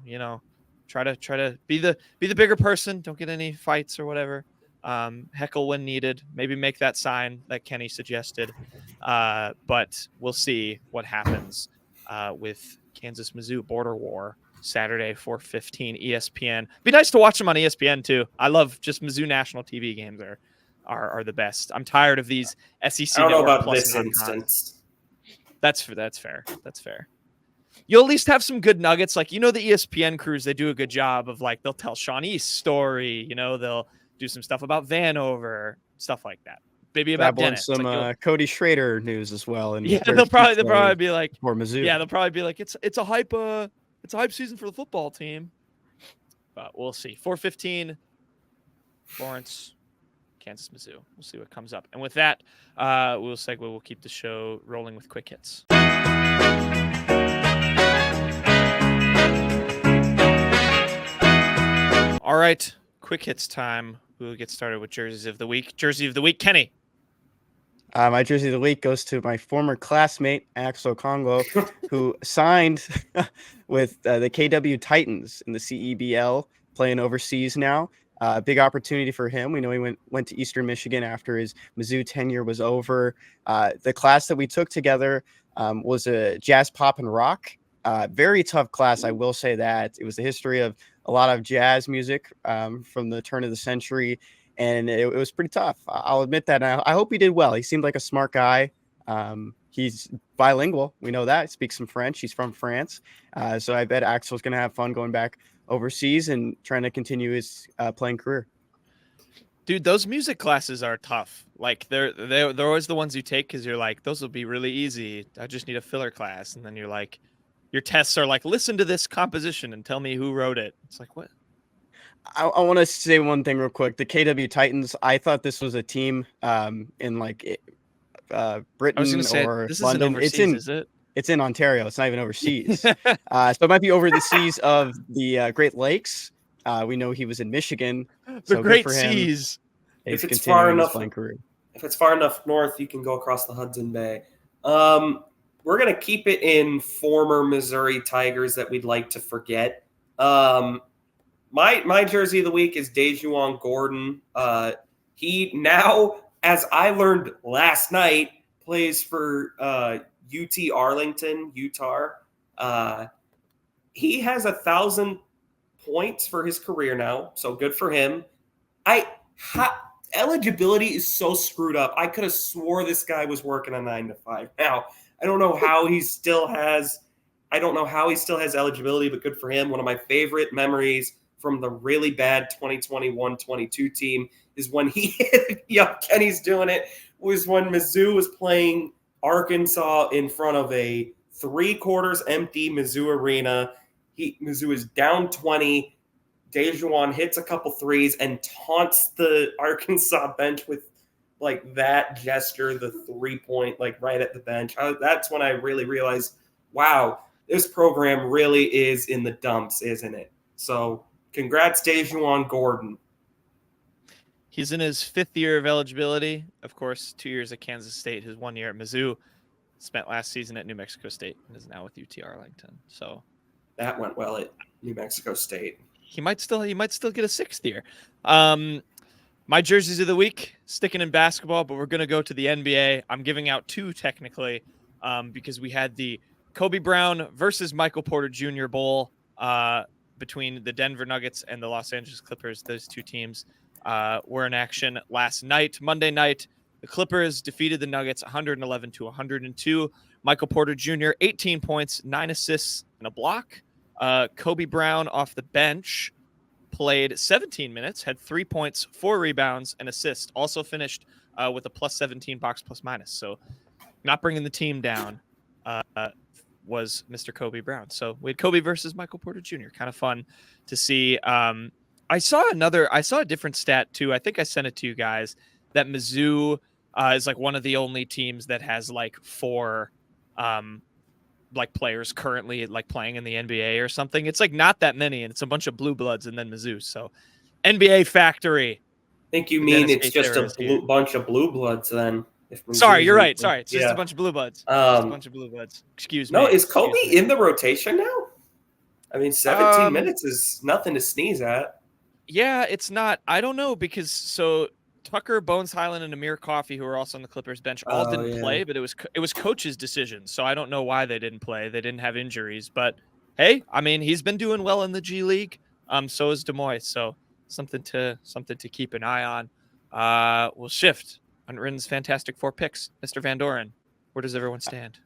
try to be the bigger person. Don't get any fights or whatever. Heckle when needed. Maybe make that sign that Kenny suggested. But we'll see what happens with Kansas Mizzou border war Saturday 4:15 ESPN. Be nice to watch them on ESPN too. I love just Mizzou national TV games are the best. I'm tired of these SEC. I don't know Network about Plus this instance. That's fair. You'll at least have some good nuggets. Like, the ESPN crews, they do a good job of they'll tell Sean East's story. They'll do some stuff about Vanover, stuff like that. Maybe about Dennis. Some Cody Schrader news as well. And they'll probably be like, for Mizzou. Yeah, they'll probably be like, it's a hype season for the football team. But we'll see. 4:15, Lawrence, Kansas, Mizzou. We'll see what comes up. And with that, we'll segue. We'll keep the show rolling with quick hits. All right, quick hits time. We'll get started with jerseys of the week. Jersey of the week, Kenny. My jersey of the week goes to my former classmate, Axel Congo, who signed with the KW Titans in the CEBL, playing overseas now. Big opportunity for him. We know he went to Eastern Michigan after his Mizzou tenure was over. The class that we took together was a jazz, pop, and rock. Very tough class, I will say that. It was the history of a lot of jazz music from the turn of the century, and it was pretty tough. I'll admit that. I hope he did well. He seemed like a smart guy. He's bilingual. We know that. He speaks some French. He's from France. So I bet Axel's going to have fun going back overseas and trying to continue his playing career. Dude, those music classes are tough. Like they're always the ones you take because you're like, those will be really easy. I just need a filler class. And then you're like, your tests are like, listen to this composition and tell me who wrote it. It's like, what? I want to say one thing real quick. The KW Titans, I thought this was a team in like Britain I was gonna say, or this London. Is it? It's in Ontario. It's not even overseas. So it might be over the seas of the Great Lakes. We know he was in Michigan. The so Great good for him. Seas. He's If it's far continuing his enough, playing career. if it's far enough north, you can go across the Hudson Bay. We're gonna keep it in former Missouri Tigers that we'd like to forget. My jersey of the week is Dejuan Gordon. He now, as I learned last night, plays for UT Arlington, Utah. He has 1,000 points for his career now, so good for him. Eligibility is so screwed up. I could have swore this guy was working a 9 to 5. Now, I don't know how he still has eligibility, but good for him. One of my favorite memories from the really bad 2021-22 team is when he Kenny's doing it, was when Mizzou was playing Arkansas in front of a 3/4 empty Mizzou arena. Mizzou is down 20. Dejuan hits a couple threes and taunts the Arkansas bench with like that gesture, the 3-point, like right at the bench. That's when I really realized, wow, this program really is in the dumps, isn't it? So congrats, Dejuan Gordon. He's in his 5th year of eligibility. Of course, 2 years at Kansas State, his 1 year at Mizzou. Spent last season at New Mexico State and is now with UT Arlington. So that went well at New Mexico State. He might still get a 6th year. My jerseys of the week, sticking in basketball, but we're going to go to the NBA. I'm giving out 2 technically because we had the Kobe Brown versus Michael Porter Jr. Bowl between the Denver Nuggets and the Los Angeles Clippers. Those 2 teams were in action last night. Monday night, the Clippers defeated the Nuggets 111-102. Michael Porter Jr., 18 points, 9 assists, and a block. Kobe Brown off the bench played 17 minutes, had 3 points, 4 rebounds, and assist. Also finished with a plus 17 box plus minus. So not bringing the team down was Mr. Kobe Brown. So we had Kobe versus Michael Porter Jr. Kind of fun to see. I saw a different stat too. I think I sent it to you guys that Mizzou is like one of the only teams that has like 4 like players currently like playing in the NBA or something. It's like not that many, and it's a bunch of blue bloods and then Mizzou. So NBA factory. I think you mean it's just a bunch of blue bloods then. Sorry, you're right. Sorry, it's just a bunch of blue bloods. Just a bunch of blue bloods. Excuse me. No, is Kobe in the rotation now? I mean, 17 minutes is nothing to sneeze at. Yeah, it's not. I don't know because Tucker, Bones Highland, and Amir Coffey, who are also on the Clippers bench, all didn't play, but it was coach's decision. So I don't know why they didn't play. They didn't have injuries, but hey, I mean, he's been doing well in the G League. So is Demoy. So something to keep an eye on. We'll shift. Unwritten's Fantastic 4 picks. Mr. Van Doren, where does everyone stand?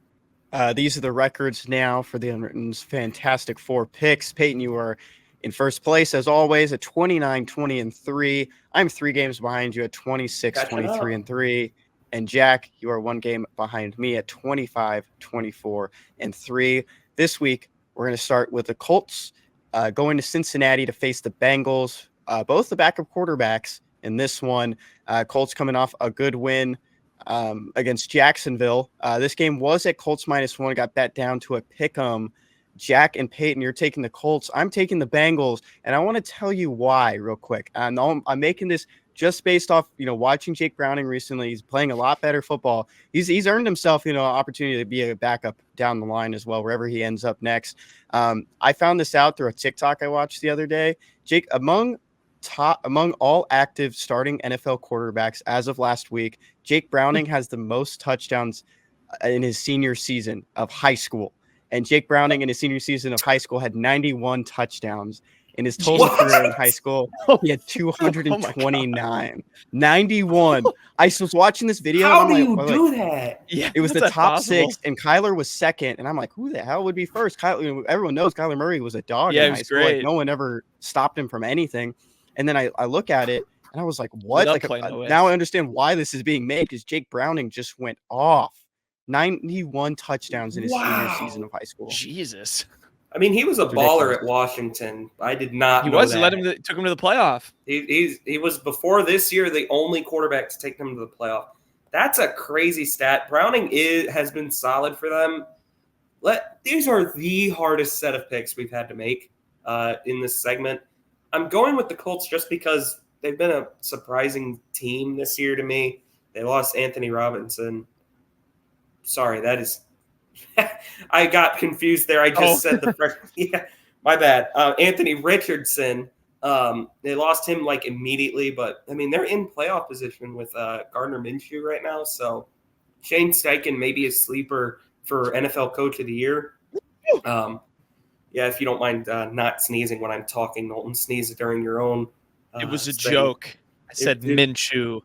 These are the records now for the Unwritten's Fantastic 4 picks. Peyton, you are in first place, as always, at 29-20-3. I'm 3 games behind you at 26-23-3. And Jack, you are 1 game behind me at 25-24-3. This week, we're going to start with the Colts going to Cincinnati to face the Bengals. Both the backup quarterbacks in this one. Colts coming off a good win against Jacksonville. This game was at Colts -1, got bet down to a pick 'em. Jack and Peyton, you're taking the Colts. I'm taking the Bengals, and I want to tell you why real quick. I'm making this just based off, watching Jake Browning recently. He's playing a lot better football. He's earned himself, an opportunity to be a backup down the line as well, wherever he ends up next. I found this out through a TikTok I watched the other day. Jake, among all active starting NFL quarterbacks as of last week, Jake Browning has the most touchdowns in his senior season of high school. And Jake Browning in his senior season of high school had 91 touchdowns. In his total career in high school, he had 229. 91. I was watching this video. How do you do that? Yeah, it was the top 6, and Kyler was second. And I'm like, who the hell would be first? Everyone knows Kyler Murray was a dog in high school. Like, no one ever stopped him from anything. And then I look at it, and I was like, what? Now I understand why this is being made, because Jake Browning just went off. 91 touchdowns in his senior season of high school. Jesus. I mean, he was a baller at Washington. I did not know that. Took him to the playoff. He was, before this year, the only quarterback to take them to the playoff. That's a crazy stat. Browning has been solid for them. These are the hardest set of picks we've had to make in this segment. I'm going with the Colts just because they've been a surprising team this year to me. They lost Anthony Robinson. Sorry, that is – I got confused there. I just said the first – yeah, my bad. Anthony Richardson, they lost him like immediately, but, I mean, they're in playoff position with Gardner Minshew right now. So Shane Steichen may be a sleeper for NFL Coach of the Year. Yeah, if you don't mind not sneezing when I'm talking, Knowlton, sneeze during your own it was a joke. I said Minshew.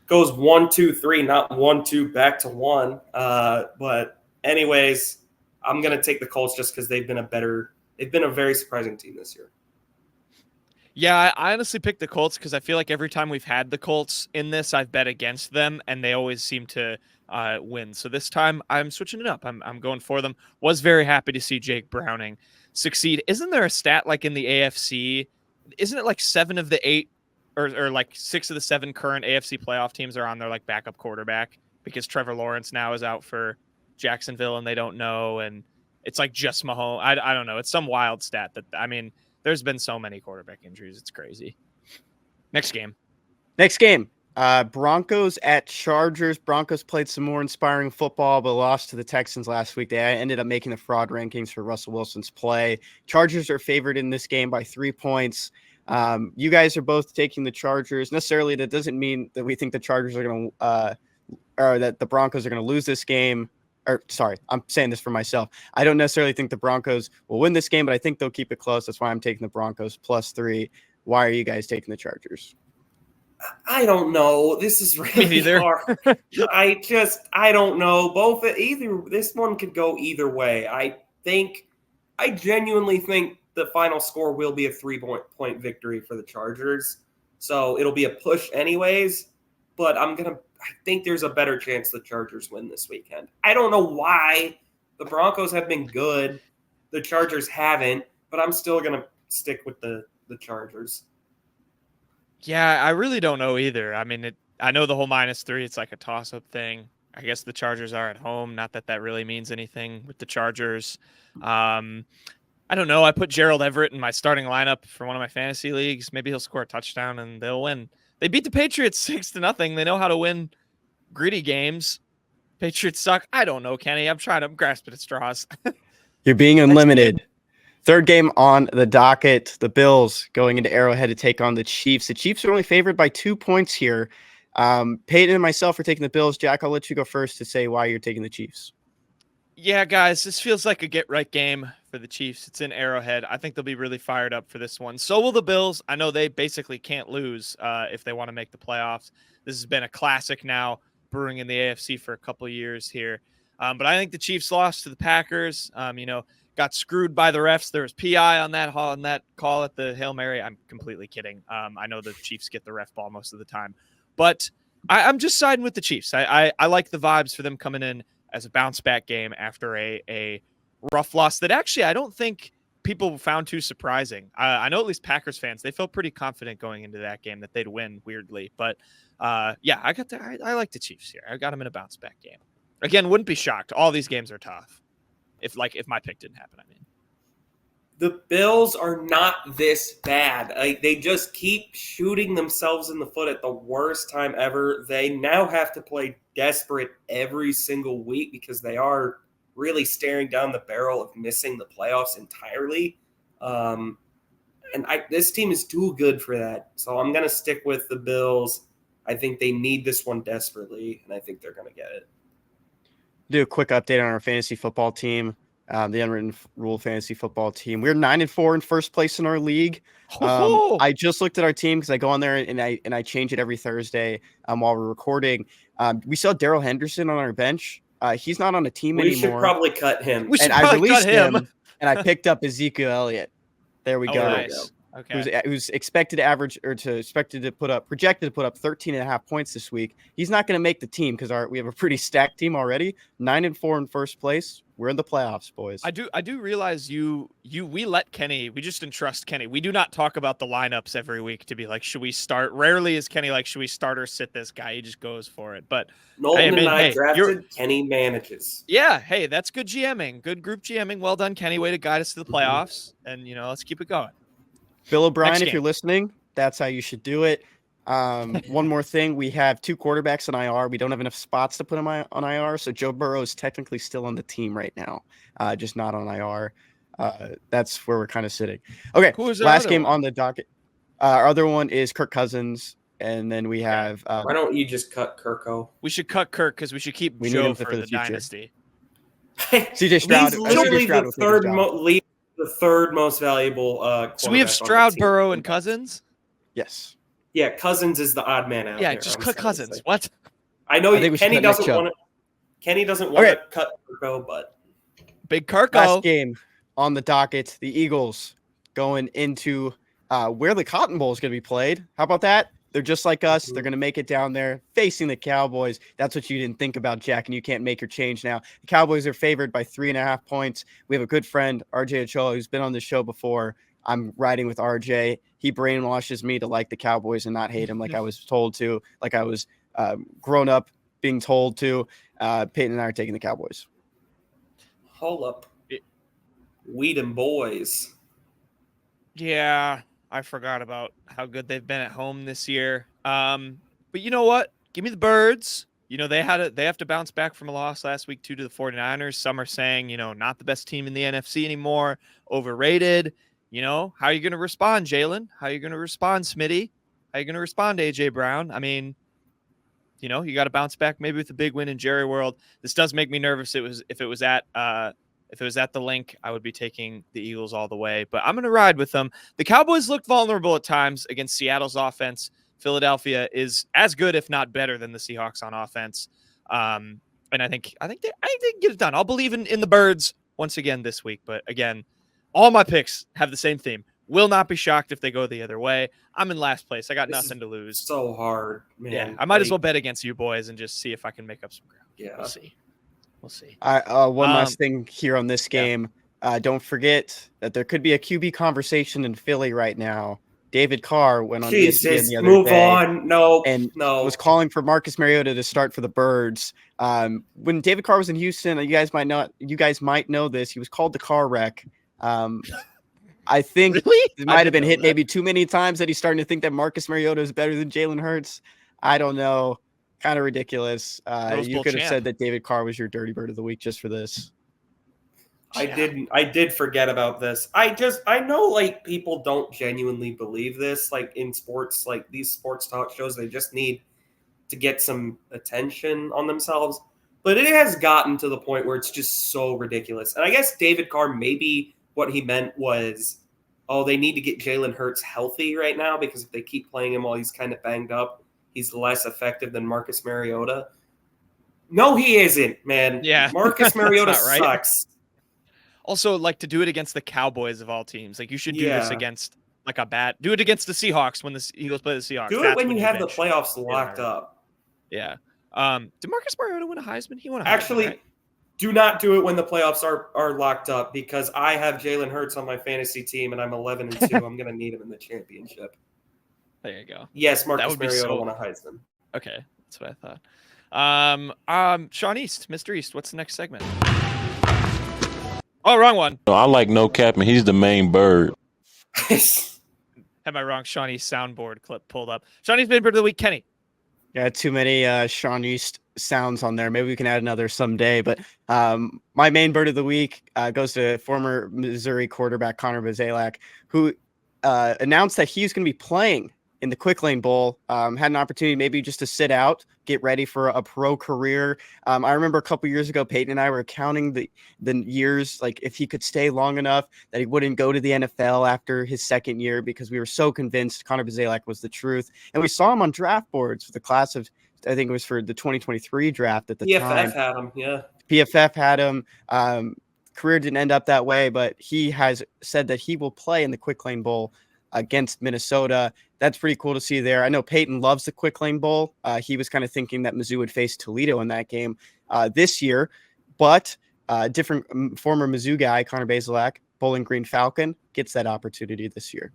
Goes 1, 2, 3, not 1, 2, back to 1. But anyways, I'm gonna take the Colts just because they've been a very surprising team this year. Yeah, I honestly picked the Colts because I feel like every time we've had the Colts in this, I've bet against them, and they always seem to win. So this time, I'm switching it up. I'm going for them. Was very happy to see Jake Browning succeed. Isn't there a stat like in the AFC? Isn't it like 7 of the 8? Or like 6 of the 7 current AFC playoff teams are on their like backup quarterback because Trevor Lawrence now is out for Jacksonville and they don't know. And it's like just Mahomes. I don't know. It's some wild stat that, I mean, there's been so many quarterback injuries. It's crazy. Next game. Broncos at Chargers. Broncos played some more inspiring football, but lost to the Texans last week. They ended up making the fraud rankings for Russell Wilson's play. Chargers are favored in this game by 3 points. You guys are both taking the Chargers. Necessarily, that doesn't mean that we think the Chargers are going to, or that the Broncos are going to lose this game. Or sorry, I'm saying this for myself. I don't necessarily think the Broncos will win this game, but I think they'll keep it close. That's why I'm taking the Broncos +3. Why are you guys taking the Chargers? I don't know. This is really hard. I don't know. This one could go either way. I genuinely think the final score will be a 3-point victory for the Chargers. So it'll be a push anyways, but I think there's a better chance the Chargers win this weekend. I don't know why. The Broncos have been good. The Chargers haven't, but I'm still going to stick with the Chargers. Yeah, I really don't know either. I mean, I know the whole -3, it's like a toss-up thing. I guess the Chargers are at home. Not that that really means anything with the Chargers. I don't know. I put Gerald Everett in my starting lineup for one of my fantasy leagues. Maybe he'll score a touchdown and they'll win. They beat the Patriots 6-0. They know how to win gritty games. Patriots suck. I don't know, Kenny. I'm grasping at straws. You're being unlimited. Third game on the docket, the Bills going into Arrowhead to take on the Chiefs. The Chiefs are only favored by 2 points here. Peyton and myself are taking the Bills. Jack, I'll let you go first to say why you're taking the Chiefs. Yeah, guys, this feels like a get-right game for the Chiefs. It's in Arrowhead. I think they'll be really fired up for this one. So will the Bills. I know they basically can't lose if they want to make the playoffs. This has been a classic now, brewing in the AFC for a couple of years here. But I think the Chiefs lost to the Packers. Got screwed by the refs. There was PI on that call at the Hail Mary. I'm completely kidding. I know the Chiefs get the ref ball most of the time. But I'm just siding with the Chiefs. I like the vibes for them coming in as a bounce-back game after a rough loss that actually I don't think people found too surprising. I know at least Packers fans, they felt pretty confident going into that game that they'd win, weirdly. But, yeah, I like the Chiefs here. I got them in a bounce-back game. Again, wouldn't be shocked. All these games are tough. If my pick didn't happen, I mean. The Bills are not this bad. They just keep shooting themselves in the foot at the worst time ever. They now have to play desperate every single week because they are really staring down the barrel of missing the playoffs entirely. This team is too good for that. So I'm going to stick with the Bills. I think they need this one desperately, and I think they're going to get it. Do a quick update on our fantasy football team, the Unwritten Rule fantasy football team. We're 9-4 in first place in our league. I just looked at our team because I go on there and I change it every Thursday while we're recording. We saw Darrell Henderson on our bench. He's not on a team anymore. We should probably cut him. I released him, and I picked up Ezekiel Elliott. There we go. Nice. Okay. Who's projected to put up 13.5 points this week. He's not going to make the team because we have a pretty stacked team already. 9-4 in first place. We're in the playoffs, boys. I do realize we let Kenny. We just entrust Kenny. We do not talk about the lineups every week to be like, should we start? Rarely is Kenny like, should we start or sit this guy? He just goes for it. But Nolan and I drafted. Kenny manages. Yeah. Hey, that's good GMing. Good group GMing. Well done, Kenny. Way to guide us to the playoffs. And let's keep it going. Bill O'Brien, if you're listening, that's how you should do it. One more thing. We have 2 quarterbacks on IR. We don't have enough spots to put them on IR. So Joe Burrow is technically still on the team right now, just not on IR. That's where we're kind of sitting. Okay, last game on the docket. Our other one is Kirk Cousins. And then we have... why don't you just cut Kirko? We should cut Kirk because we should keep Joe for the dynasty. CJ Stroud. He's literally the third most valuable. So we have Stroud, Burrow, and Cousins? Yes. Yeah, Cousins is the odd man out there. Yeah, just cut Cousins. What? I know Kenny doesn't want to cut Kirko, but Big Kirko. Last game on the docket, the Eagles going into where the Cotton Bowl is going to be played. How about that? They're just like us. They're going to make it down there facing the Cowboys. That's what you didn't think about, Jack, and you can't make your change now. The Cowboys are favored by 3.5 points. We have a good friend, RJ Ochoa, who's been on the show before. I'm riding with RJ. He brainwashes me to like the Cowboys and not hate him like I was told to, like I was grown up being told to. Peyton and I are taking the Cowboys. Hold up. Weedham boys. Yeah, I forgot about how good they've been at home this year. But you know what? Give me the Birds. They have to bounce back from a loss last week to the 49ers. Some are saying, not the best team in the NFC anymore, overrated. How are you going to respond, Jalen? How are you going to respond, Smitty? How are you going to respond, AJ Brown? I mean, you got to bounce back maybe with a big win in Jerry World. This does make me nervous. If it was at the link, I would be taking the Eagles all the way, but I'm going to ride with them. The Cowboys looked vulnerable at times against Seattle's offense. Philadelphia is as good, if not better, than the Seahawks on offense. And I think they can get it done. I'll believe in the Birds once again this week. But again, all my picks have the same theme. Will not be shocked if they go the other way. I'm in last place. I got nothing to lose. So hard, man. Yeah, I might as well bet against you boys and just see if I can make up some ground. Yeah, We'll see. One last thing here on this game. Yeah. Don't forget that there could be a QB conversation in Philly right now. David Carr went on ESPN the other move day. on. No, was calling for Marcus Mariota to start for the Birds. When David Carr was in Houston, you guys might know this. He was called the car wreck. I think it might have been hit maybe too many times that he's starting to think that Marcus Mariota is better than Jalen Hurts. I don't know. Kind of ridiculous. You could have said that David Carr was your dirty bird of the week just for this. I did forget about this. I know people don't genuinely believe this, in sports, these sports talk shows, they just need to get some attention on themselves. But it has gotten to the point where it's just so ridiculous. And I guess David Carr, maybe what he meant was, they need to get Jalen Hurts healthy right now because if they keep playing him while he's kind of banged up, he's less effective than Marcus Mariota. No, he isn't, man. Yeah. Marcus Mariota right. sucks. Also, to do it against the Cowboys of all teams. You should do this against do it against the Seahawks when the Eagles play the Seahawks. Do it when you have the playoffs locked up. Yeah. Did Marcus Mariota win a Heisman? He won a Heisman, Actually, right? Do not do it when the playoffs are locked up because I have Jalen Hurts on my fantasy team and I'm 11-2. I'm going to need him in the championship. There you go. Yes, Marcus Mariota won a Heisman. Okay, that's what I thought. Sean East, Mr. East, what's the next segment? Oh, wrong one. No, I like no cap, and he's the main bird. Had my wrong Sean East soundboard clip pulled up. Sean East main bird of the week, Kenny. Yeah, too many Sean East sounds on there. Maybe we can add another someday. But my main bird of the week goes to former Missouri quarterback Connor Bazelak, who announced that he's going to be playing in the Quick Lane Bowl. Had an opportunity maybe just to sit out, get ready for a pro career. I remember a couple years ago, Peyton and I were counting the years, if he could stay long enough that he wouldn't go to the NFL after his second year, because we were so convinced Connor Bazelak was the truth. And we saw him on draft boards for the class of, I think it was for the 2023 draft at the time. PFF had him, yeah. PFF had him. Career didn't end up that way, but he has said that he will play in the Quick Lane Bowl against Minnesota. That's pretty cool to see there. I know Peyton loves the Quick Lane Bowl. He was kind of thinking that Mizzou would face Toledo in that game this year, but different former Mizzou guy, Connor Bazelak, Bowling Green Falcon, gets that opportunity this year.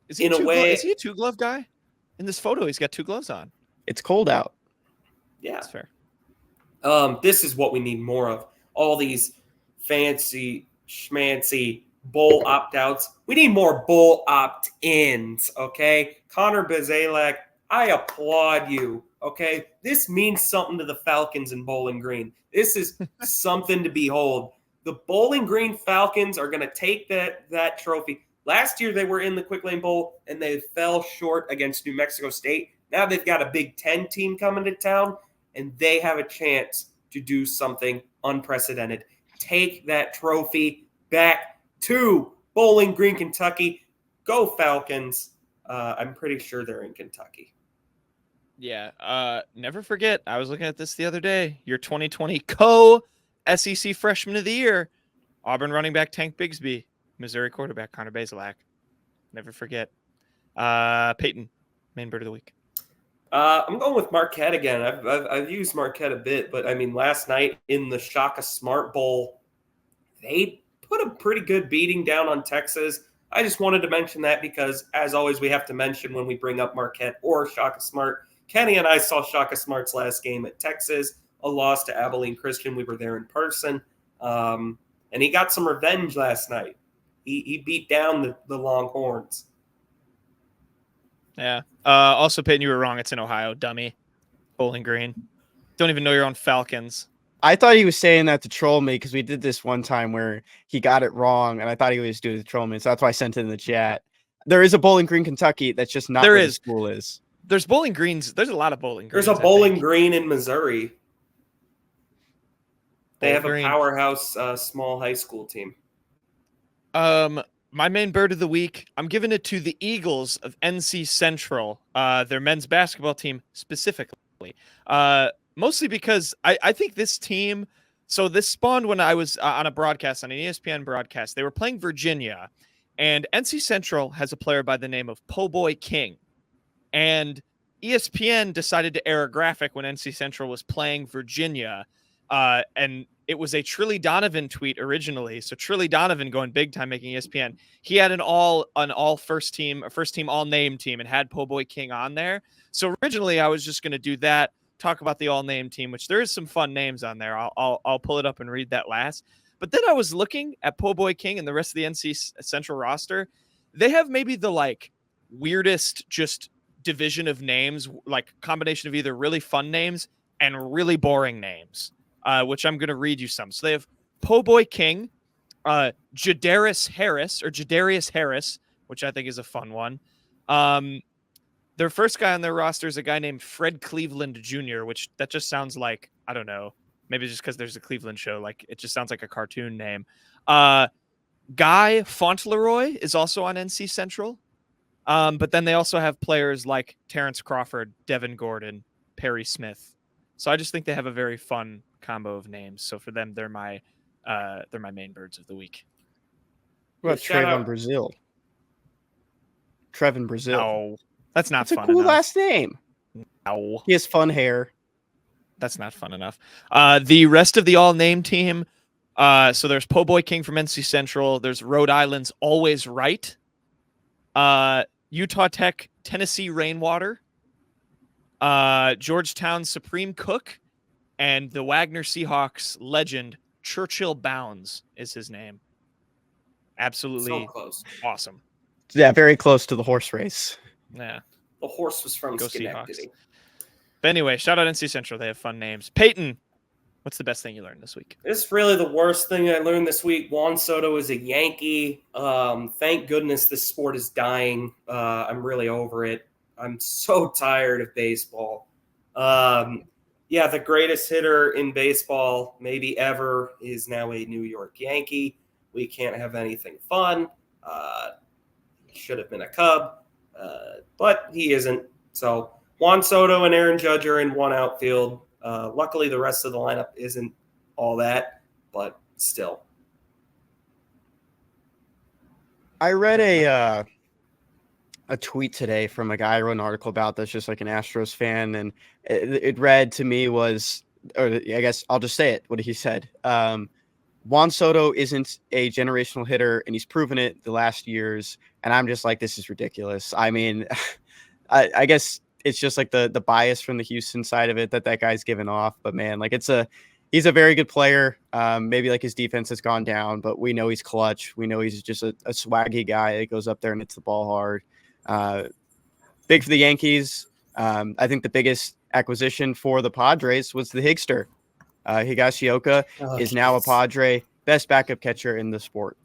Is he a two-glove guy? In this photo, he's got two gloves on. It's cold out. Yeah. That's fair. This is what we need more of. All these fancy, schmancy bowl opt-outs. We need more bowl opt-ins, okay? Connor Bazelak, I applaud you, okay? This means something to the Falcons in Bowling Green. This is something to behold. The Bowling Green Falcons are going to take that trophy. Last year they were in the Quick Lane Bowl and they fell short against New Mexico State. Now they've got a Big Ten team coming to town and they have a chance to do something unprecedented. Take that trophy back to Bowling Green, Kentucky. Go Falcons. I'm pretty sure they're in Kentucky. Yeah. Never forget, I was looking at this the other day. Your 2020 co-SEC Freshman of the Year, Auburn running back Tank Bigsby, Missouri quarterback Connor Bazelak. Never forget. Peyton, main bird of the week. I'm going with Marquette again. I've used Marquette a bit, but I mean, last night in the Shaka Smart Bowl, they put a pretty good beating down on Texas. I just wanted to mention that because, as always, we have to mention when we bring up Marquette or Shaka Smart. Kenny and I saw Shaka Smart's last game at Texas, a loss to Abilene Christian. We were there in person. and he got some revenge last night. He beat down the Longhorns. Yeah. Also, Peyton, you were wrong. It's in Ohio, dummy. Bowling Green. Don't even know you're on Falcons. I thought he was saying that to troll me because we did this one time where he got it wrong, and I thought he was doing it to troll me. So that's why I sent it in the chat. There is a Bowling Green, Kentucky. That's just not where the school is. There's Bowling Greens. There's a lot of Bowling Greens. There's a Bowling Green in Missouri. They have Green. A powerhouse small high school team. My main bird of the week, I'm giving it to the Eagles of NC Central, their men's basketball team specifically. Mostly because I think this team, so this spawned when I was on a broadcast, on an ESPN broadcast. They were playing Virginia, and NC Central has a player by the name of Po' Boy King. And ESPN decided to air a graphic when NC Central was playing Virginia, and it was a Trilly Donovan tweet originally. So Trilly Donovan going big time, making ESPN. He had an all first team all name team, and had Po' Boy King on there. So originally I was just going to do that, talk about the all name team, which there is some fun names on there. I'll pull it up and read that last. But then I was looking at Po' Boy King and the rest of the NC Central roster. They have maybe the weirdest just division of names, combination of either really fun names and really boring names. Which I'm going to read you some. So they have Po' Boy King, Jadarius Harris, which I think is a fun one. Their first guy on their roster is a guy named Fred Cleveland Jr., which that just sounds like, I don't know, maybe just because there's a Cleveland show. It just sounds like a cartoon name. Guy Fauntleroy is also on NC Central. But then they also have players like Terrence Crawford, Devin Gordon, Perry Smith. So I just think they have a very fun combo of names. So for them, they're my main birds of the week. What about Trevin Brazil? Trevin Brazil. No, that's not fun. That's a cool enough. Last name. No. He has fun hair. That's not fun enough. The rest of the all-name team, so there's Po' Boy King from NC Central. There's Rhode Island's Always Right. Utah Tech, Tennessee Rainwater. Georgetown Supreme Cook, and the Wagner Seahawks legend Churchill Bounds is his name. Absolutely so close. Awesome. Yeah, very close to the horse race. Yeah. The horse was from Go Schenectady. Seahawks. But anyway, shout out NC Central. They have fun names. Peyton, what's the best thing you learned this week? It's really the worst thing I learned this week. Juan Soto is a Yankee. Thank goodness this sport is dying. I'm really over it. I'm so tired of baseball. Yeah, the greatest hitter in baseball maybe ever is now a New York Yankee. We can't have anything fun. He should have been a Cub, but he isn't. So Juan Soto and Aaron Judge are in one outfield. Luckily, the rest of the lineup isn't all that, but still. I read a tweet today from a guy I wrote an article about that's just like an Astros fan, and it read to me was, or I guess I'll just say it, what he said. Juan Soto isn't a generational hitter, and he's proven it the last years, and I'm just like, this is ridiculous. I mean, I guess it's just like the bias from the Houston side of it that guy's given off, but man, he's a very good player. Maybe his defense has gone down, but we know he's clutch. We know he's just a swaggy guy that goes up there and hits the ball hard. Big for the Yankees. I think the biggest acquisition for the Padres was the Higster. Higashioka is now a Padre, best backup catcher in the sport.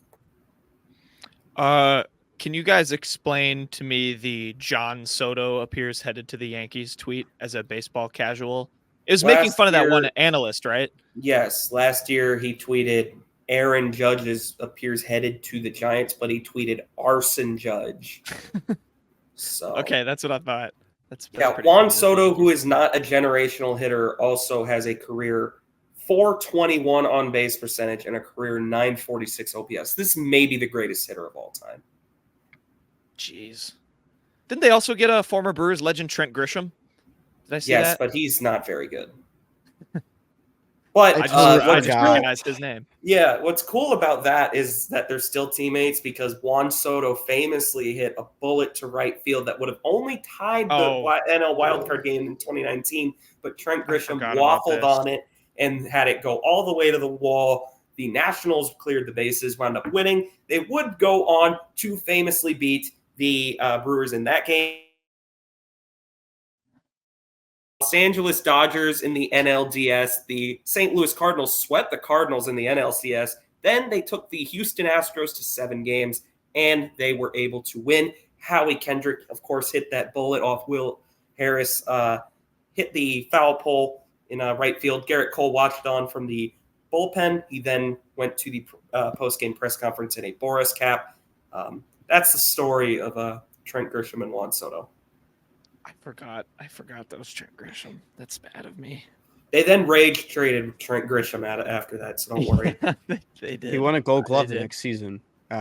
Can you guys explain to me the John Soto appears headed to the Yankees tweet as a baseball casual? It was making fun of that one analyst, right? Yes. Last year he tweeted Aaron Judge appears headed to the Giants, but he tweeted Arson Judge. So okay, that's what I thought. That's Juan Soto, who is not a generational hitter, also has a career 421 on base percentage and a career 946 OPS. This may be the greatest hitter of all time. Jeez. Didn't they also get a former Brewers legend, Trent Grisham? Did I see that? Yes, but he's not very good. But I just recognized his name. Yeah, what's cool about that is that they're still teammates, because Juan Soto famously hit a bullet to right field that would have only tied the NL wildcard game in 2019, but Trent Grisham waffled on it and had it go all the way to the wall, The Nationals cleared the bases, wound up winning. They would go on to famously beat the Brewers in that game. Los Angeles Dodgers in the NLDS. The St. Louis Cardinals swept the Cardinals in the NLCS. Then they took the Houston Astros to 7 games, and they were able to win. Howie Kendrick, of course, hit that bullet off Will Harris, hit the foul pole in right field. Garrett Cole watched on from the bullpen. He then went to the post-game press conference in a Boris cap. That's the story of Trent Grisham and Juan Soto. I forgot that was Trent Grisham. That's bad of me. They then rage traded Trent Grisham out after that, so don't worry. They did. He won a Gold Glove the next season,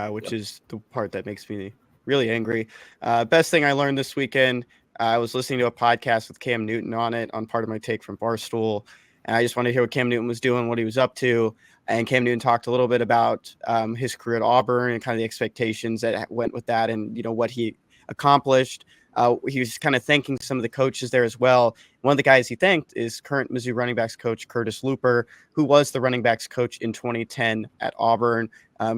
which is the part that makes me really angry. Best thing I learned this weekend, I was listening to a podcast with Cam Newton on it, on part of my take from Barstool, and I just wanted to hear what Cam Newton was doing, what he was up to. And Cam Newton talked a little bit about his career at Auburn and kind of the expectations that went with that, and what he accomplished. He was kind of thanking some of the coaches there as well. One of the guys he thanked is current Mizzou running backs coach Curtis Looper, who was the running backs coach in 2010 at Auburn.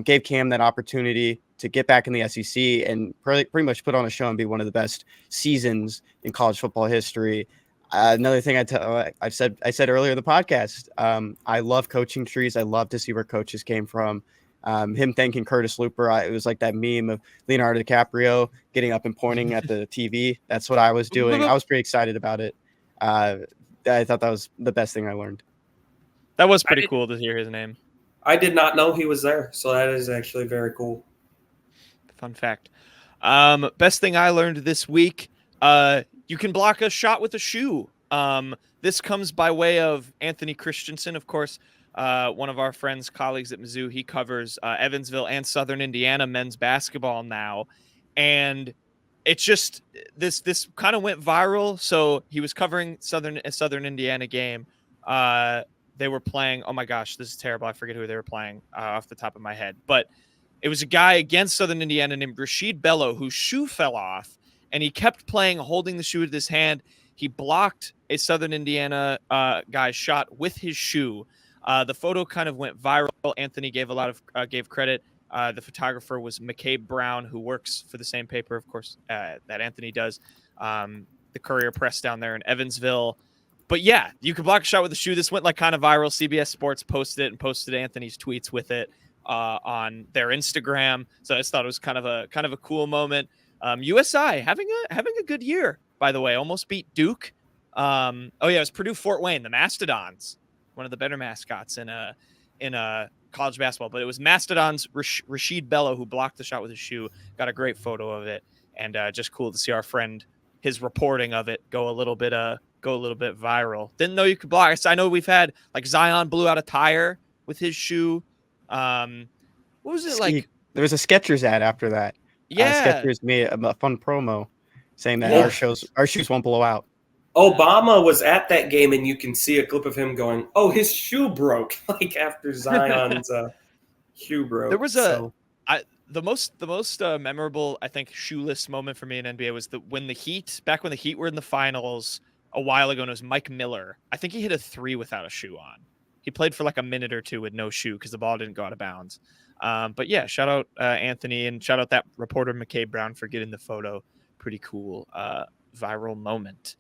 Gave Cam that opportunity to get back in the SEC and pretty much put on a show and be one of the best seasons in college football history. Another thing I said earlier in the podcast, I love coaching trees. I love to see where coaches came from. Him thanking Curtis Looper, it was like that meme of Leonardo DiCaprio getting up and pointing at the TV. That's what I was doing. I was pretty excited about it. I thought that was the best thing I learned. That was pretty cool to hear his name. I did not know he was there, so that is actually very cool. Fun fact. Best thing I learned this week, you can block a shot with a shoe. This comes by way of Anthony Christensen, of course. One of our friends, colleagues at Mizzou, he covers Evansville and Southern Indiana men's basketball now. And it's just this kind of went viral. So he was covering a Southern Indiana game. They were playing. Oh my gosh, this is terrible. I forget who they were playing off the top of my head. But it was a guy against Southern Indiana named Rashid Bello whose shoe fell off, and he kept playing, holding the shoe with his hand. He blocked a Southern Indiana guy's shot with his shoe. The photo kind of went viral. Anthony gave gave credit. The photographer was McCabe Brown, who works for the same paper, of course, that Anthony does, the Courier Press down there in Evansville. But yeah, you could block a shot with a shoe. This went like kind of viral. CBS Sports posted it and posted Anthony's tweets with it on their Instagram. So I just thought it was kind of a cool moment. USI having a good year, by the way. Almost beat Duke. It was Purdue Fort Wayne, the Mastodons. One of the better mascots in college basketball, but it was Mastodon's Rashid Bello who blocked the shot with his shoe. Got a great photo of it, and just cool to see our friend, his reporting of it go a little bit viral. Didn't know you could block. I know we've had like Zion blew out a tire with his shoe. What was it like? There was a Skechers ad after that. Yeah, Skechers made a fun promo saying that our shoes won't blow out. Obama was at that game, and you can see a clip of him going, "Oh, his shoe broke!" Like after Zion's shoe broke. There was the most memorable, I think, shoeless moment for me in NBA was when the Heat were in the finals a while ago, and it was Mike Miller. I think he hit a 3 without a shoe on. He played for like a minute or two with no shoe because the ball didn't go out of bounds. But yeah, shout out Anthony, and shout out that reporter McCabe Brown for getting the photo. Pretty cool viral moment.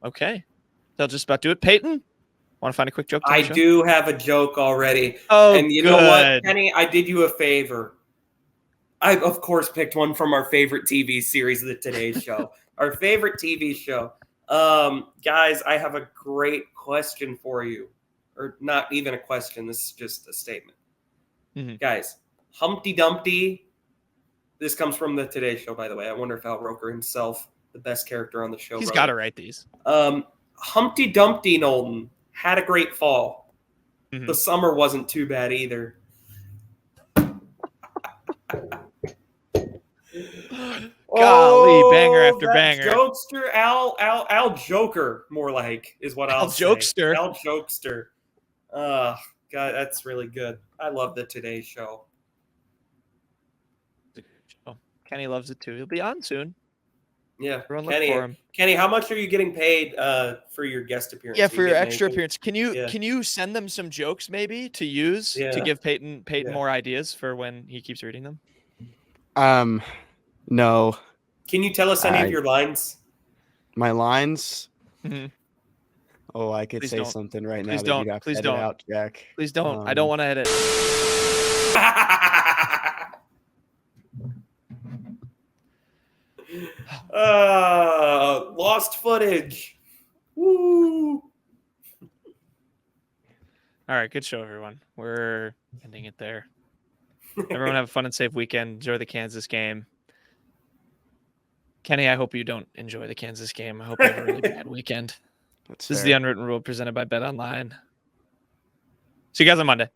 Okay. They'll just about do it. Peyton, want to find a quick joke? I do have a joke already. Oh, and you know what, Kenny? I did you a favor. I, of course, picked one from our favorite TV series, The Today Show. Our favorite TV show. Guys, I have a great question for you. Or not even a question. This is just a statement. Mm-hmm. Guys, Humpty Dumpty. This comes from The Today Show, by the way. I wonder if Al Roker himself, the best character on the show. He's got to write these. Humpty Dumpty, Nolden, had a great fall. Mm-hmm. The summer wasn't too bad either. Golly, banger after banger. Jokester, Al Joker, more like, is what I'll say. Jokester. Al Jokester. God, that's really good. I love The Today Show. Kenny loves it too. He'll be on soon. Yeah, Everyone look for him. Kenny, how much are you getting paid for your guest appearance? Yeah, Are for you your getting extra anything? appearance. Can you send them some jokes maybe to use to Yeah. give Peyton Yeah. more ideas for when he keeps reading them? No. Can you tell us any of your lines? My lines? Mm-hmm. Oh, I could Please say don't. something right now Please that don't. you'd have Please to edit don't. out, Jack. Please don't. I don't want to edit. Lost footage. Woo! All right, good show, everyone. We're ending it there. Everyone have a fun and safe weekend. Enjoy the Kansas game. Kenny, I hope you don't enjoy the Kansas game. I hope you have a really bad weekend. That's This is fair. the Unwritten Rule presented by Bet Online. See you guys on Monday.